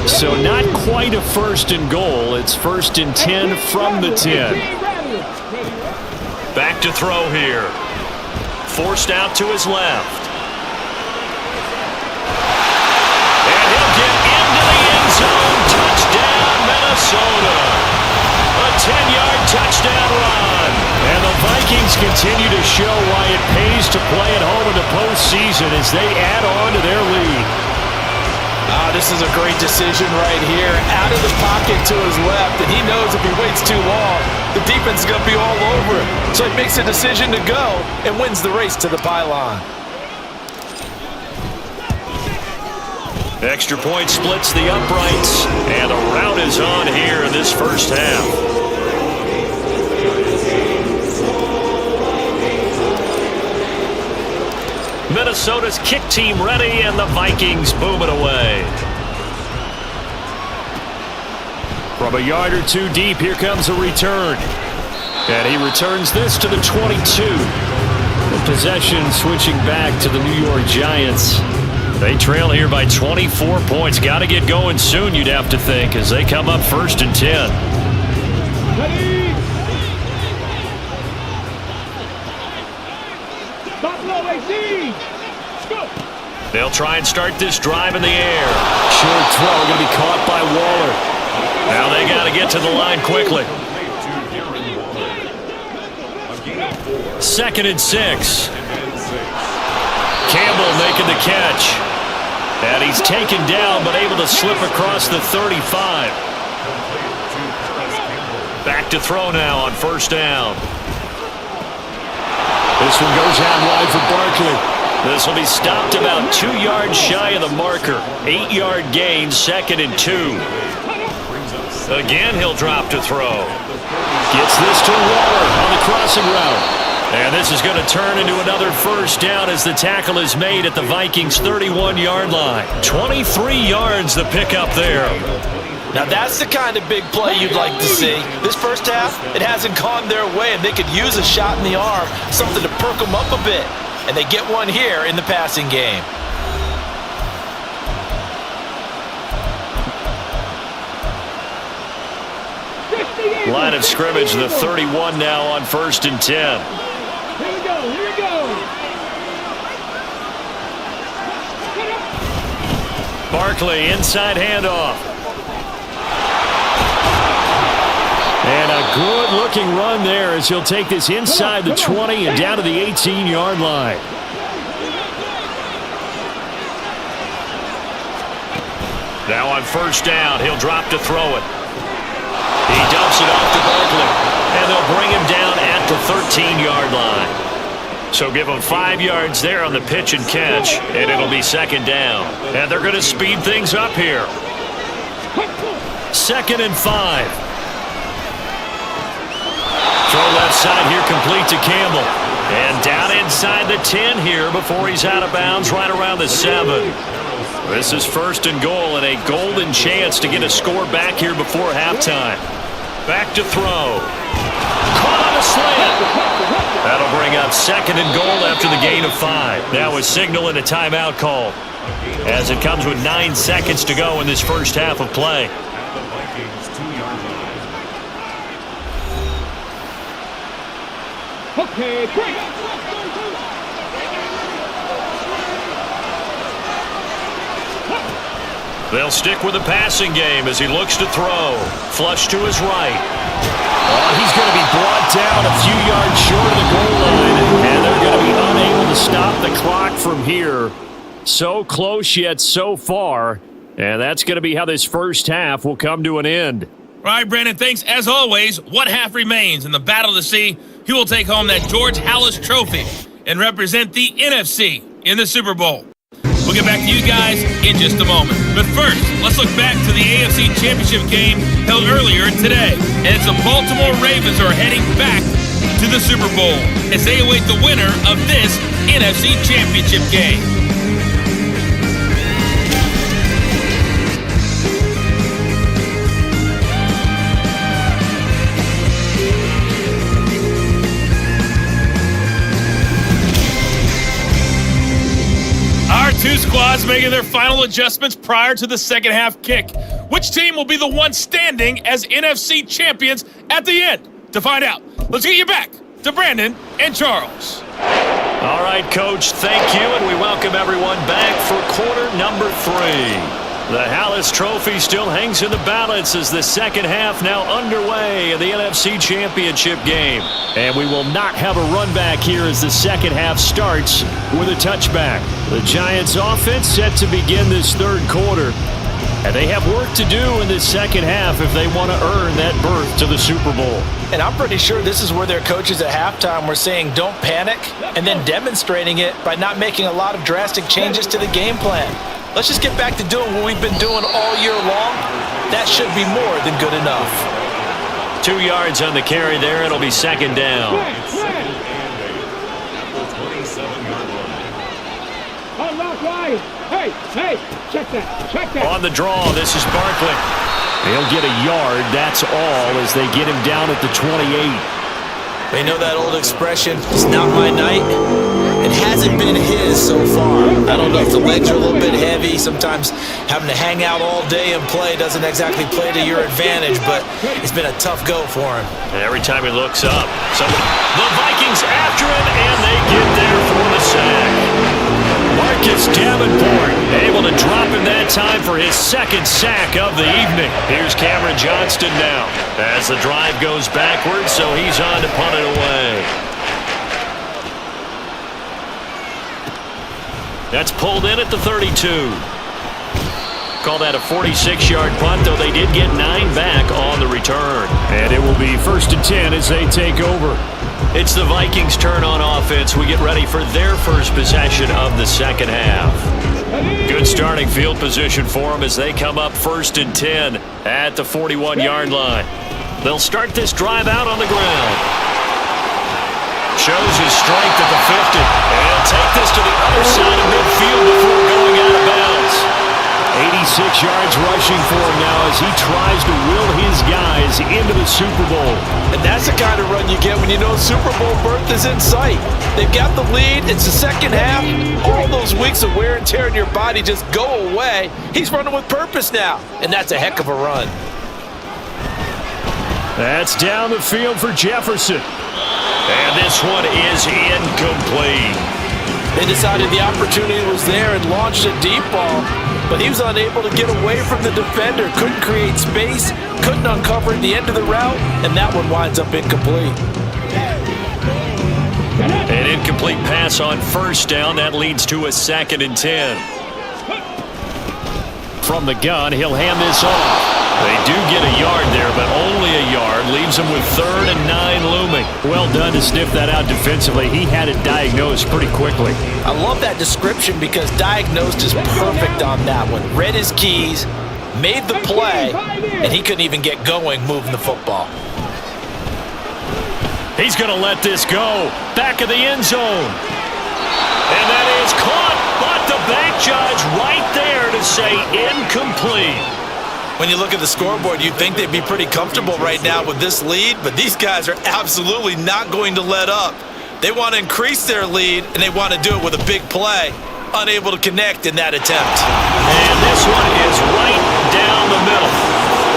So not quite a 1st and goal. It's 1st and 10 from the 10. Back to throw here. Forced out to his left. And he'll get into the end zone. Touchdown, Minnesota. A 10-yard touchdown run. And the Vikings continue to show why it pays to play at home in the postseason as they add on to their lead. This is a great decision right here. Out of the pocket to his left, and he knows if he waits too long, the defense is going to be all over him. So he makes a decision to go and wins the race to the pylon. Extra point splits the uprights, and a rout is on here in this first half. Minnesota's kick team ready, and the Vikings boom it away. From a yard or two deep, here comes a return. And he returns this to the 22. The possession switching back to the New York Giants. They trail here by 24 points. Got to get going soon, you'd have to think, as they come up 1st and 10. Buffalo 19. Go. They'll try and start this drive in the air. Short throw going to be caught by Waller. Now they got to get to the line quickly. 2nd and 6. Campbell making the catch. And he's taken down but able to slip across the 35. Back to throw now on 1st down. This one goes out wide for Barkley. This will be stopped about 2 yards shy of the marker. 8-yard gain, 2nd and 2. Again, he'll drop to throw. Gets this to Waller on the crossing route. And this is going to turn into another 1st down as the tackle is made at the Vikings' 31-yard line. 23 yards the pickup there. Now that's the kind of big play you'd like to see. This first half, it hasn't gone their way, and they could use a shot in the arm, something to perk them up a bit. And they get one here in the passing game. Line of scrimmage, the 31 now on 1st and 10. Here we go, here we go. Barkley, inside handoff. And a good-looking run there as he'll take this inside the 20 and down to the 18-yard line. Now on 1st down, he'll drop to throw it. He dumps it off to Barkley, and they'll bring him down at the 13-yard line. So give him 5 yards there on the pitch and catch, and it'll be 2nd down. And they're going to speed things up here. 2nd and 5. Throw left side here, complete to Campbell. And down inside the 10 here before he's out of bounds, right around the 7. This is 1st and goal and a golden chance to get a score back here before halftime. Back to throw. Caught on a slant. That'll bring up 2nd and goal after the gain of 5. Now a signal and a timeout call as it comes with 9 seconds to go in this first half of play. Okay, quick. They'll stick with the passing game as he looks to throw. Flush to his right. Oh, he's going to be brought down a few yards short of the goal line, and they're going to be unable to stop the clock from here. So close yet so far, and that's going to be how this first half will come to an end. All right, Brandon, thanks. As always, what half remains in the battle to see who will take home that George Halas trophy and represent the NFC in the Super Bowl. We'll get back to you guys in just a moment. But first, let's look back to the AFC Championship game held earlier today. And it's the Baltimore Ravens are heading back to the Super Bowl as they await the winner of this NFC Championship game. Two squads making their final adjustments prior to the second half kick. Which team will be the one standing as NFC champions at the end? To find out, let's get you back to Brandon and Charles. All right, Coach, thank you, and we welcome everyone back for quarter number 3. The Halas Trophy still hangs in the balance as the second half now underway in the NFC Championship game. And we will not have a run back here as the second half starts with a touchback. The Giants offense set to begin this third quarter. And they have work to do in this second half if they want to earn that berth to the Super Bowl. And I'm pretty sure this is where their coaches at halftime were saying don't panic and then demonstrating it by not making a lot of drastic changes to the game plan. Let's just get back to doing what we've been doing all year long. That should be more than good enough. 2 yards on the carry there. It'll be second down. Hey, check that. On the draw, this is Barkley. He'll get a yard, that's all, as they get him down at the 28. They know that old expression, it's not my night. It hasn't been his so far. I don't know if the legs are a little bit heavy. Sometimes having to hang out all day and play doesn't exactly play to your advantage, but it's been a tough go for him. And every time he looks up, the Vikings after him, and they get there for the sack. Marcus Davenport able to drop him that time for his second sack of the evening. Here's Cameron Johnston now as the drive goes backwards, so he's on to punt it away. That's pulled in at the 32. Call that a 46-yard punt, though they did get 9 back on the return. And it will be 1st and 10 as they take over. It's the Vikings' turn on offense. We get ready for their first possession of the second half. Good starting field position for them as they come up 1st and 10 at the 41-yard line. They'll start this drive out on the ground. Shows his strength at the 50. And take this to the other side of midfield before going out of bounds. 86 yards rushing for him now as he tries to will his guys into the Super Bowl. And that's the kind of run you get when you know Super Bowl berth is in sight. They've got the lead. It's the second half. All those weeks of wear and tear in your body just go away. He's running with purpose now, and that's a heck of a run. That's down the field for Jefferson. And this one is incomplete. They decided the opportunity was there and launched a deep ball, but he was unable to get away from the defender. Couldn't create space, couldn't uncover the end of the route, and that one winds up incomplete. An incomplete pass on 1st down. That leads to a 2nd and 10. From the gun, he'll hand this off. They do get a yard there, but only a yard. Leaves them with 3rd and 9 looming. Well done to sniff that out defensively. He had it diagnosed pretty quickly. I love that description because diagnosed is perfect on that one. Read his keys, made the play, and he couldn't even get going moving the football. He's going to let this go. Back of the end zone. And that is caught, but the bank judge right there to say incomplete. When you look at the scoreboard, you'd think they'd be pretty comfortable right now with this lead, but these guys are absolutely not going to let up. They want to increase their lead, and they want to do it with a big play. Unable to connect in that attempt. And this one is right down the middle.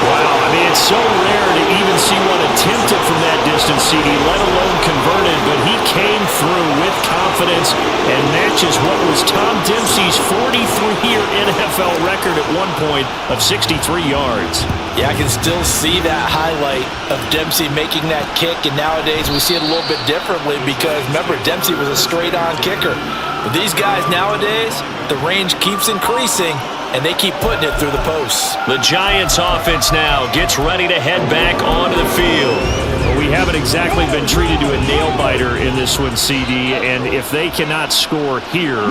Wow, I mean, it's so rare to even see one attempted from that distance, CD, let alone converted, but he came through with confidence and matches what was Tom Dempsey's 43-year NFL record at one point of 63 yards. Yeah, I can still see that highlight of Dempsey making that kick, and nowadays we see it a little bit differently because, remember, Dempsey was a straight-on kicker. But these guys nowadays, the range keeps increasing, and they keep putting it through the posts. The Giants offense now gets ready to head back onto the field. Well, we haven't exactly been treated to a nail-biter in this one, CD, and if they cannot score here,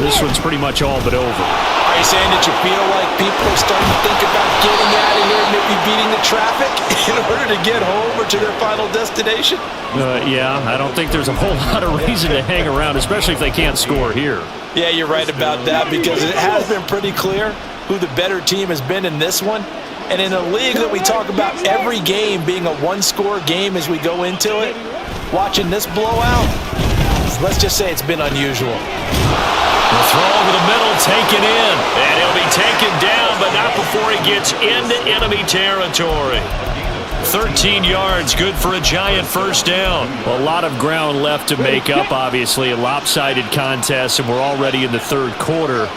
this one's pretty much all but over. Are you saying that you feel like people are starting to think about getting out of here, maybe beating the traffic in order to get home or to their final destination? Yeah, I don't think there's a whole lot of reason to hang around, especially if they can't score here. Yeah, you're right about that because it has been pretty clear who the better team has been in this one. And in a league that we talk about every game being a one-score game as we go into it, watching this blowout, let's just say it's been unusual. The throw over the middle, taken in. And he'll be taken down, but not before he gets into enemy territory. 13 yards, good for a Giant 1st down. A lot of ground left to make up, obviously. A lopsided contest, and we're already in the 3rd quarter.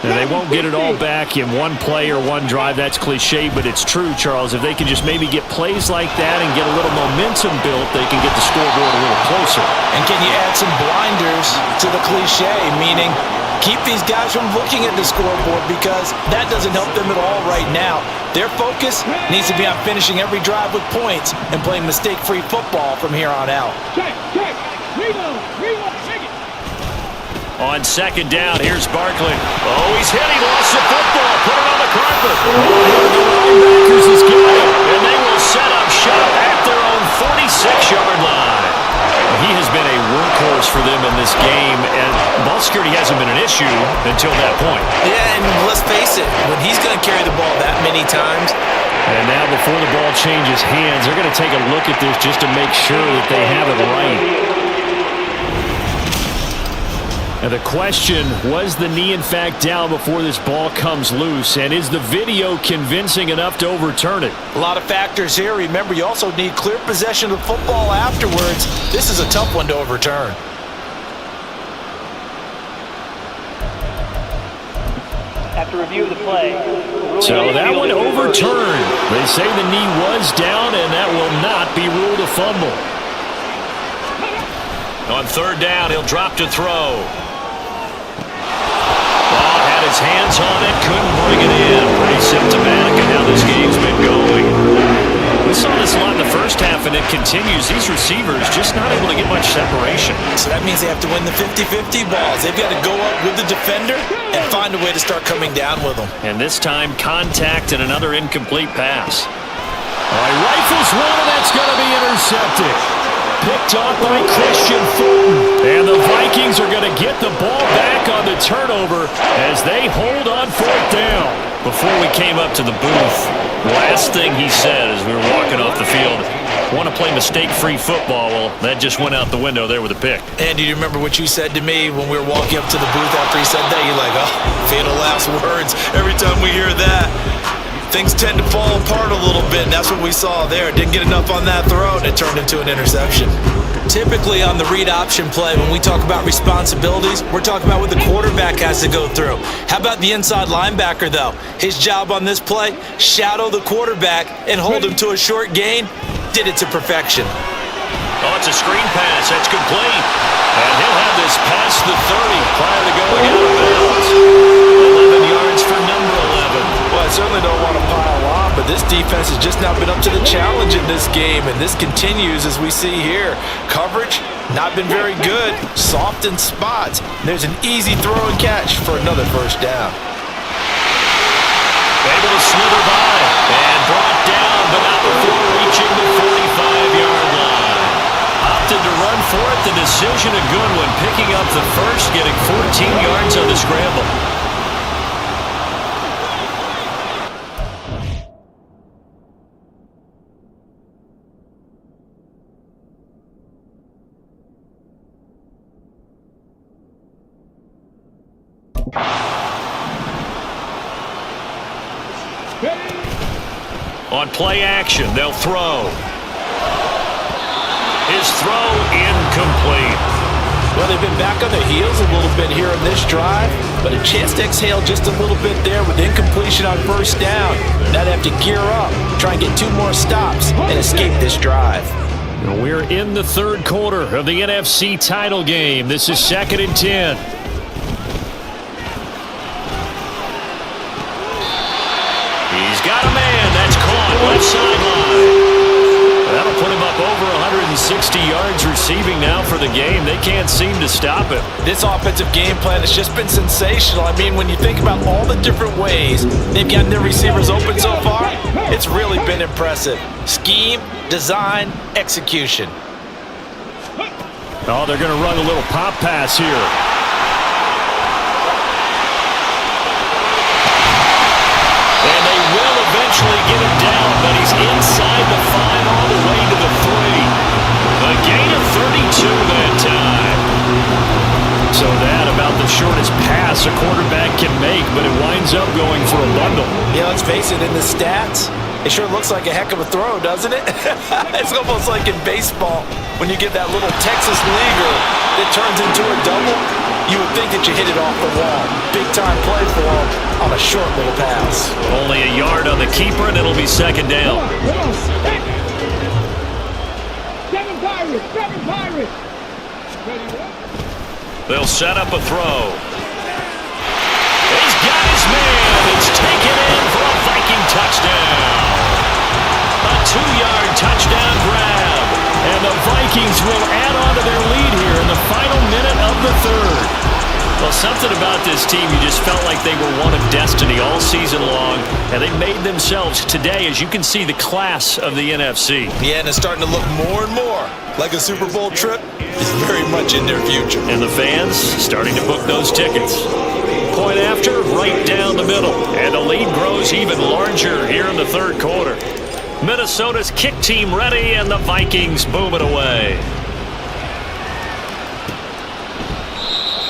And they won't get it all back in one play or one drive. That's cliche, but it's true, Charles. If they can just maybe get plays like that and get a little momentum built, they can get the scoreboard a little closer. And can you add some blinders to the cliche, meaning keep these guys from looking at the scoreboard because that doesn't help them at all right now. Their focus needs to be on finishing every drive with points and playing mistake-free football from here on out. Check. Reload. Check it. On 2nd down, here's Barkley. Oh, he's hit. He lost the football. Put it on the carpet. The linebackers has got it. And they will set up shop at their own 46-yard line. He has been a workhorse for them in this game, and ball security hasn't been an issue until that point. Yeah, and let's face it, when he's going to carry the ball that many times. And now before the ball changes hands, they're going to take a look at this just to make sure that they have it right. And the question, was the knee in fact down before this ball comes loose? And is the video convincing enough to overturn it? A lot of factors here. Remember, you also need clear possession of the football afterwards. This is a tough one to overturn. After review of the play. So that one overturned. They say the knee was down, and that will not be ruled a fumble. On third down, he'll drop to throw. Ball had his hands on it, couldn't bring it in. Pretty symptomatic of how this game's been going. We saw this a lot in the first half, and it continues. These receivers just not able to get much separation. So that means they have to win the 50-50 balls. They've got to go up with the defender and find a way to start coming down with them. And this time, contact and another incomplete pass. All right, rifles one, and that's going to be intercepted. Picked off by Christian Fulton. And the Vikings are going to get the ball back on the turnover as they hold on fourth down. Before we came up to the booth, last thing he said as we were walking off the field, want to play mistake-free football. Well, that just went out the window there with a pick. Andy, do you remember what you said to me when we were walking up to the booth after he said that? You're like, oh, fatal last words. Every time we hear that, things tend to fall apart a little bit, and that's what we saw there. Didn't get enough on that throw, and it turned into an interception. Typically on the read option play, when we talk about responsibilities, we're talking about what the quarterback has to go through. How about the inside linebacker, though? His job on this play, shadow the quarterback and hold him to a short gain. Did it to perfection. Oh, it's a screen pass. That's complete. And he'll have this past the 30 prior to going out of bounds. 11 yards for number 11. Well, I certainly don't want to pile on, but this defense has just not been up to the challenge in this game, and this continues as we see here. Coverage, not been very good. Soft in spots. There's an easy throw and catch for another first down. Able to slither by and brought down, but not before reaching the 45-yard line. Opted to run for it. The decision a good one. Picking up the first, getting 14 yards on the scramble. On play action, they'll throw. His throw incomplete. Well, they've been back on their heels a little bit here on this drive, but a chance to exhale just a little bit there with incompletion on first down. Now they have to gear up, try and get 2 more stops, and escape this drive. We're in the third quarter of the NFC title game. This is 2nd and 10. He's got a man. That's caught. Left sideline. That'll put him up over 160 yards receiving now for the game. They can't seem to stop it. This offensive game plan has just been sensational. I mean, when you think about all the different ways they've gotten their receivers open so far, it's really been impressive. Scheme, design, execution. Oh, they're going to run a little pop pass here. And they will eventually get him down, but he's inside the 5 all the way to the 3. A gain of 32 that time. So that about the shortest pass a quarterback can make, but it winds up going for a bundle. Yeah, let's face it, in the stats, it sure looks like a heck of a throw, doesn't it? It's almost like in baseball when you get that little Texas leaguer that turns into a double. You would think that you hit it off the wall. Big time play for him on a short little pass. Only a yard on the keeper, and it'll be 2nd down. Seven Pirates. They'll set up a throw. He's got his man. It's taken in for a Viking touchdown. A 2-yard touchdown grab. And the Vikings will add on to their lead here in the final minute of the third. Well, something about this team, you just felt like they were one of destiny all season long, and they made themselves today, as you can see, the class of the NFC. Yeah, and it's starting to look more and more like a Super Bowl trip is very much in their future. And the fans starting to book those tickets. Point after, right down the middle. And the lead grows even larger here in the third quarter. Minnesota's kick team ready, and the Vikings boom it away.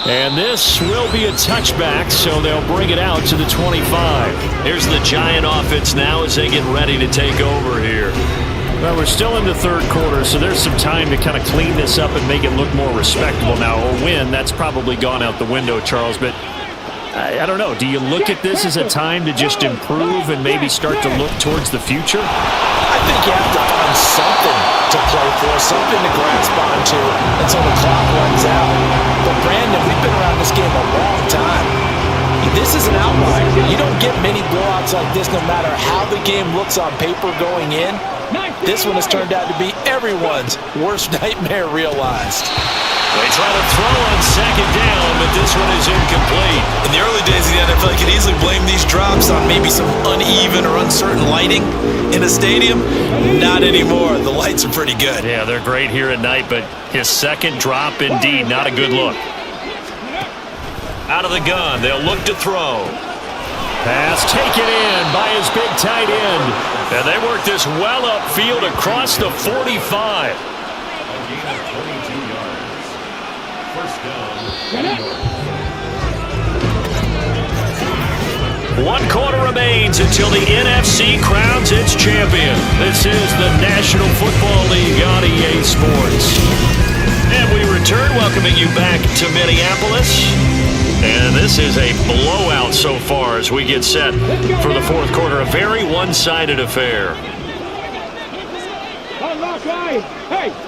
And this will be a touchback, so they'll bring it out to the 25. Here's the Giant offense now as they get ready to take over here. Well, we're still in the third quarter, so there's some time to kind of clean this up and make it look more respectable now. A win, that's probably gone out the window, Charles, but I don't know. Do you look at this as a time to just improve and maybe start to look towards the future? I think you have to find something to play for, something to grasp onto until the clock runs out. But Brandon, we've been around this game a long time. This is an outlier. You don't get many blowouts like this no matter how the game looks on paper going in. This one has turned out to be everyone's worst nightmare realized. They try to throw on second down, but this one is incomplete. In the early days of the NFL, you could easily blame these drops on maybe some uneven or uncertain lighting in a stadium. Not anymore. The lights are pretty good. Yeah, they're great here at night, but his second drop, indeed, not a good look. Out of the gun, they'll look to throw. Pass taken in by his big tight end. And they work this well upfield across the 45. One quarter remains until the NFC crowns its champion. This is the National Football League on EA Sports. And we return, welcoming you back to Minneapolis. And this is a blowout so far as we get set for the fourth quarter. A very one-sided affair.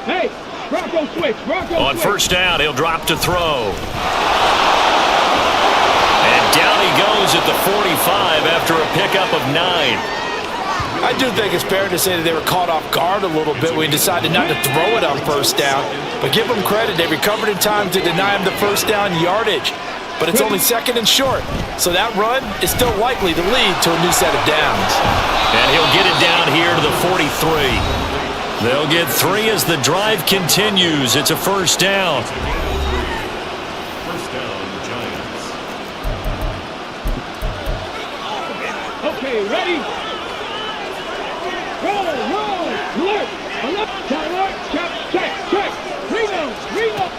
Hey, Bronco switch, On first down, he'll drop to throw. And down he goes at the 45 after a pickup of 9. I do think it's fair to say that they were caught off guard a little bit when he decided not to throw it on first down. But give them credit, they recovered in time to deny him the first down yardage. But it's only second and short, so that run is still likely to lead to a new set of downs. And he'll get it down here to the 43. They'll get 3 as the drive continues. It's a first down. First down, Giants. Okay, ready? Roll, alert, check. Reload,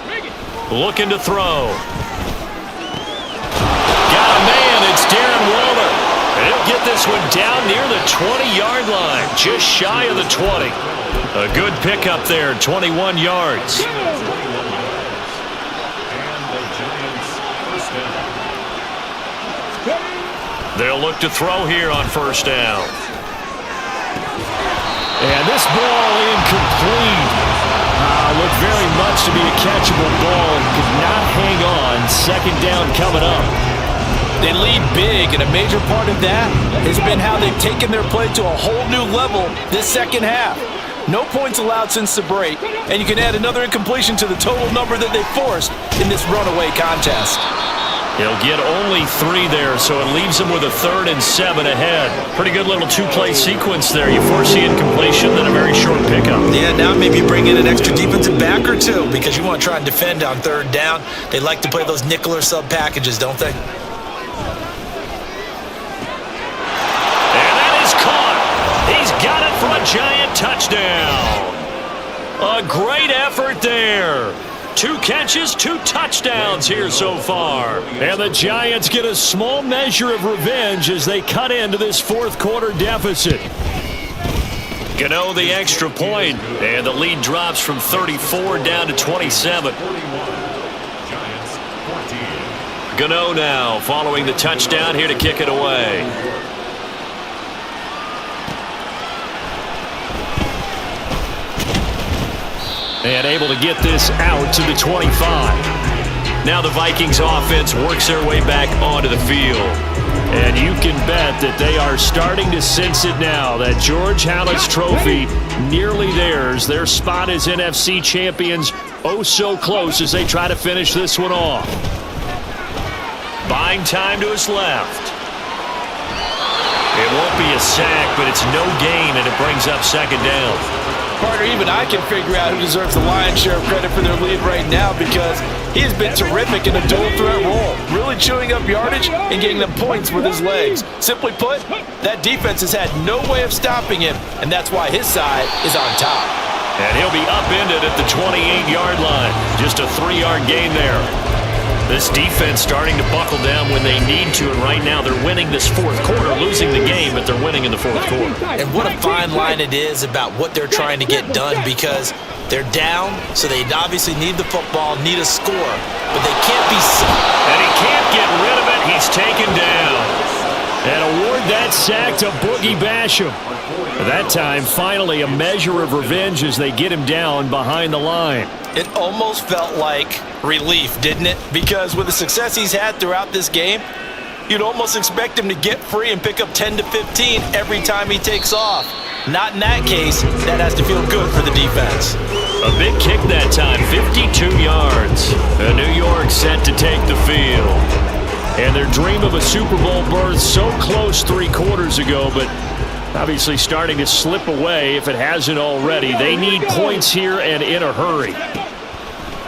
bring it. Looking to throw. Got a man, it's Darren Waller. And he'll get this one down near the 20-yard line, just shy of the 20. A good pickup there, 21 yards. They'll look to throw here on first down. And this ball incomplete. Looked very much to be a catchable ball and could not hang on. Second down coming up. They lead big, and a major part of that has been how they've taken their play to a whole new level this second half. No points allowed since the break, and you can add another incompletion to the total number that they forced in this runaway contest. He'll get only 3 there, so it leaves him with a 3rd and 7 ahead. Pretty good little 2-play sequence there. You force the incompletion, then a very short pickup. Yeah, now maybe bring in an extra defensive back or two because you want to try and defend on third down. They like to play those nickel or sub packages, don't they? And that is caught. He's got it for a Giant touchdown. A great effort there. 2 catches, 2 touchdowns here so far. And the Giants get a small measure of revenge as they cut into this fourth quarter deficit. Gano the extra point, and the lead drops from 34 down to 27. Gano now following the touchdown here to kick it away. And able to get this out to the 25. Now the Vikings offense works their way back onto the field. And you can bet that they are starting to sense it now. That George Halas trophy nearly theirs. Their spot as NFC champions oh so close as they try to finish this one off. Buying time to his left. It won't be a sack, but it's no gain, and it brings up second down. Partner, even I can figure out who deserves the lion's share of credit for their lead right now because he has been terrific in a dual threat role, really chewing up yardage and getting them points with his legs. Simply put, that defense has had no way of stopping him, and that's why his side is on top. And he'll be upended at the 28-yard line. Just a 3-yard gain there. This defense starting to buckle down when they need to, and right now they're winning this fourth quarter, losing the game, but they're winning in the fourth quarter. And what a fine line it is about what they're trying to get done because they're down, so they obviously need the football, need a score, but they can't be... And he can't get rid of it. He He's taken down. And award that sack to Boogie Basham. That time, finally, a measure of revenge as they get him down behind the line. It almost felt like relief, didn't it? Because with the success he's had throughout this game, you'd almost expect him to get free and pick up 10 to 15 every time he takes off. Not in that case. That has to feel good for the defense. A big kick that time, 52 yards. New York set to take the field. And their dream of a Super Bowl berth so close 3 quarters ago, but obviously starting to slip away if it hasn't already. They need points here and in a hurry.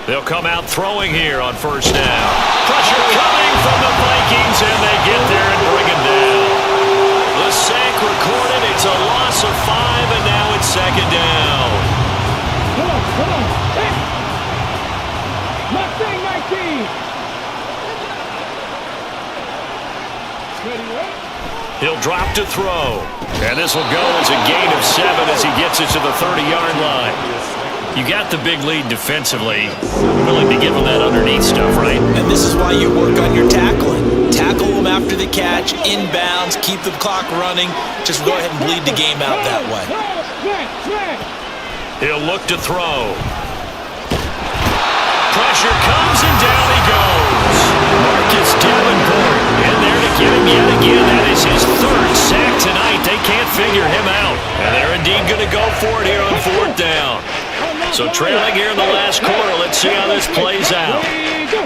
They'll come out throwing here on first down. Pressure coming from the Vikings, and they get there and bring him down. The sack recorded. It's a loss of 5, and now it's second down. Come on. Hey. Mustang 19. Ready, right? He'll drop to throw. And this will go as a gain of 7 as he gets it to the 30-yard line. You got the big lead defensively. Willing to give him that underneath stuff, right? And this is why you work on your tackling. Tackle them after the catch, inbounds, keep the clock running. Just go ahead and bleed the game out that way. He'll look to throw. Pressure comes and down he goes. Marcus Davenport in there to get him yet again. That is his 3rd sack tonight. They can't figure him out. And they're indeed going to go for it here on 4th down. So trailing here in the last quarter, let's see how this plays out.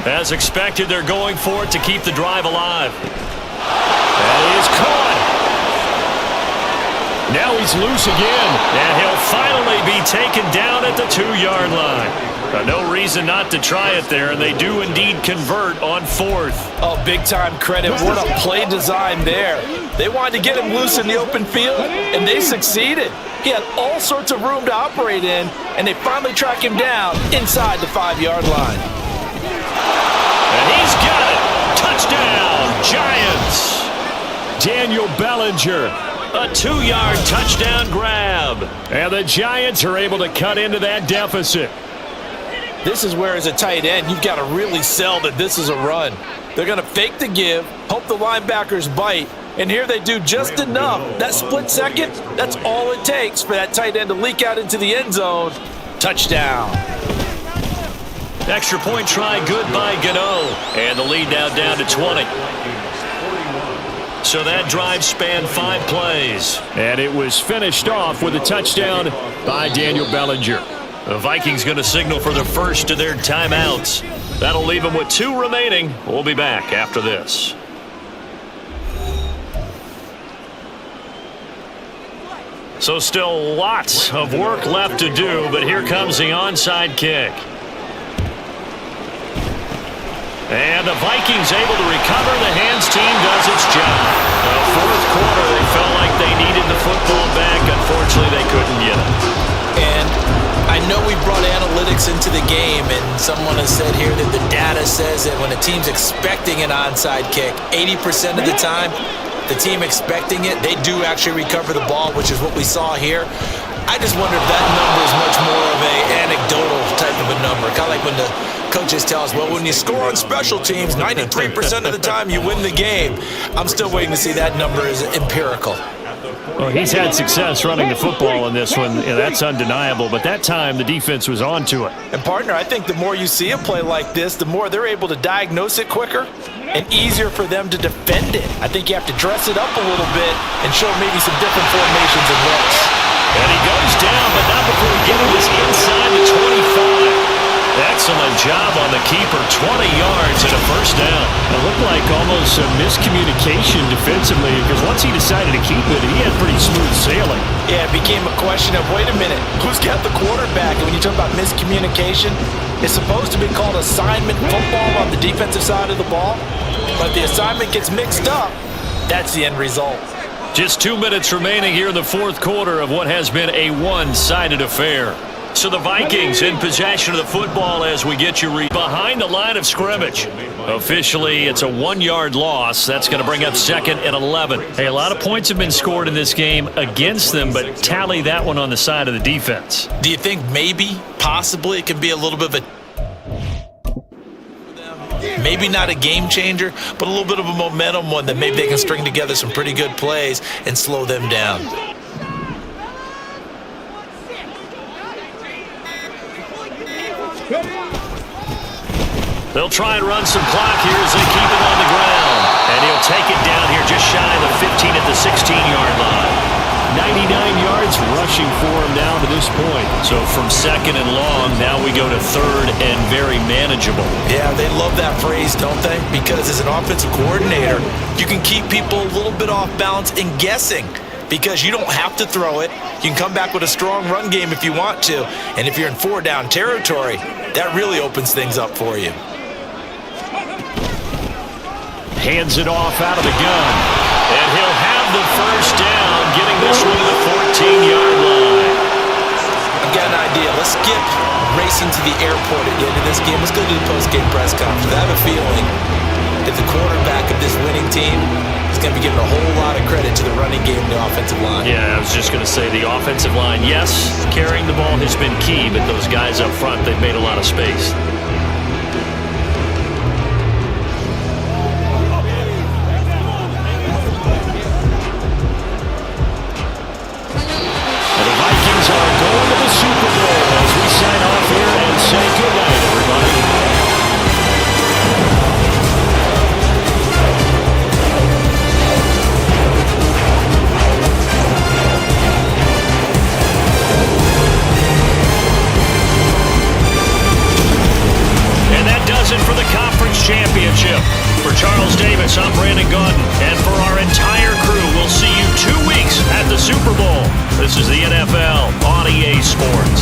As expected, they're going for it to keep the drive alive. And he is caught. Now he's loose again. And he'll finally be taken down at the 2-yard line. No reason not to try it there, and they do indeed convert on 4th. Oh, big-time credit. What a play design there. They wanted to get him loose in the open field, and they succeeded. He had all sorts of room to operate in, and they finally track him down inside the 5-yard line. And he's got it. Touchdown, Giants. Daniel Bellinger. A 2-yard touchdown grab. And the Giants are able to cut into that deficit. This is where, as a tight end, you've got to really sell that this is a run. They're going to fake the give, hope the linebackers bite, and here they do just enough. That split second, that's all it takes for that tight end to leak out into the end zone. Touchdown. Extra point try good by Gano. And the lead now down to 20. So that drive spanned 5 plays. And it was finished off with a touchdown by Daniel Bellinger. The Vikings going to signal for the first of their timeouts. That'll leave them with 2 remaining. We'll be back after this. So still lots of work left to do, but here comes the onside kick. And the Vikings able to recover. The hands team does its job. The 4th quarter, they felt like they needed the football back. Unfortunately, they couldn't get it. And I know we brought analytics into the game, and someone has said here that the data says that when a team's expecting an onside kick, 80% of the time, the team expecting it, they do actually recover the ball, which is what we saw here. I just wonder if that number is much more of an anecdotal type of a number. Kind of like when the coaches tell us, well, when you score on special teams, 93% of the time you win the game. I'm still waiting to see that number is empirical. Well, he's had success running the football in this one. Yeah, that's undeniable. But that time, the defense was on to it. And, partner, I think the more you see a play like this, the more they're able to diagnose it quicker and easier for them to defend it. I think you have to dress it up a little bit and show maybe some different formations and looks. And he goes down, but not before getting this inside the 25. Excellent job on the keeper. 20 yards and a first down. It looked like almost a miscommunication defensively because once he decided to keep it, he had pretty smooth sailing. Yeah, it became a question of, wait a minute, who's got the quarterback? And when you talk about miscommunication, it's supposed to be called assignment football on the defensive side of the ball. But the assignment gets mixed up. That's the end result. Just 2 minutes remaining here in the 4th quarter of what has been a one-sided affair. So the Vikings in possession of the football as we get you behind the line of scrimmage. Officially, it's a 1-yard loss. That's going to bring up 2nd and 11. Hey, a lot of points have been scored in this game against them, but tally that one on the side of the defense. Do you think maybe, possibly, it can be a little bit of a... Maybe not a game changer, but a little bit of a momentum one that maybe they can string together some pretty good plays and slow them down. They'll try and run some clock here as they keep it on the ground. And he'll take it down here just shy of the 15 at the 16-yard line. 99 yards rushing for him down to this point. So from second and long, now we go to third and very manageable. Yeah, they love that phrase, don't they? Because as an offensive coordinator, you can keep people a little bit off balance and guessing. Because you don't have to throw it. You can come back with a strong run game if you want to. And if you're in 4-down territory, that really opens things up for you. Hands it off out of the gun. And he'll have the first down, getting this one to the 14-yard line. I've got an idea. Let's skip racing to the airport at the end of this game. Let's go to the post-game press conference. I have a feeling that the quarterback of this winning team is going to be giving a whole lot of credit to the running game and the offensive line. Yeah, I was just going to say the offensive line, yes, carrying the ball has been key, but those guys up front, they've made a lot of space. The Vikings are going to the Super Bowl as we sign off here and say goodnight, everybody. And that does it for the conference championship. For Charles Davis, I'm Brandon Gaudin. And for our entire crew, we'll see you 2 weeks at the Super Bowl. This is the NFL on EA Sports.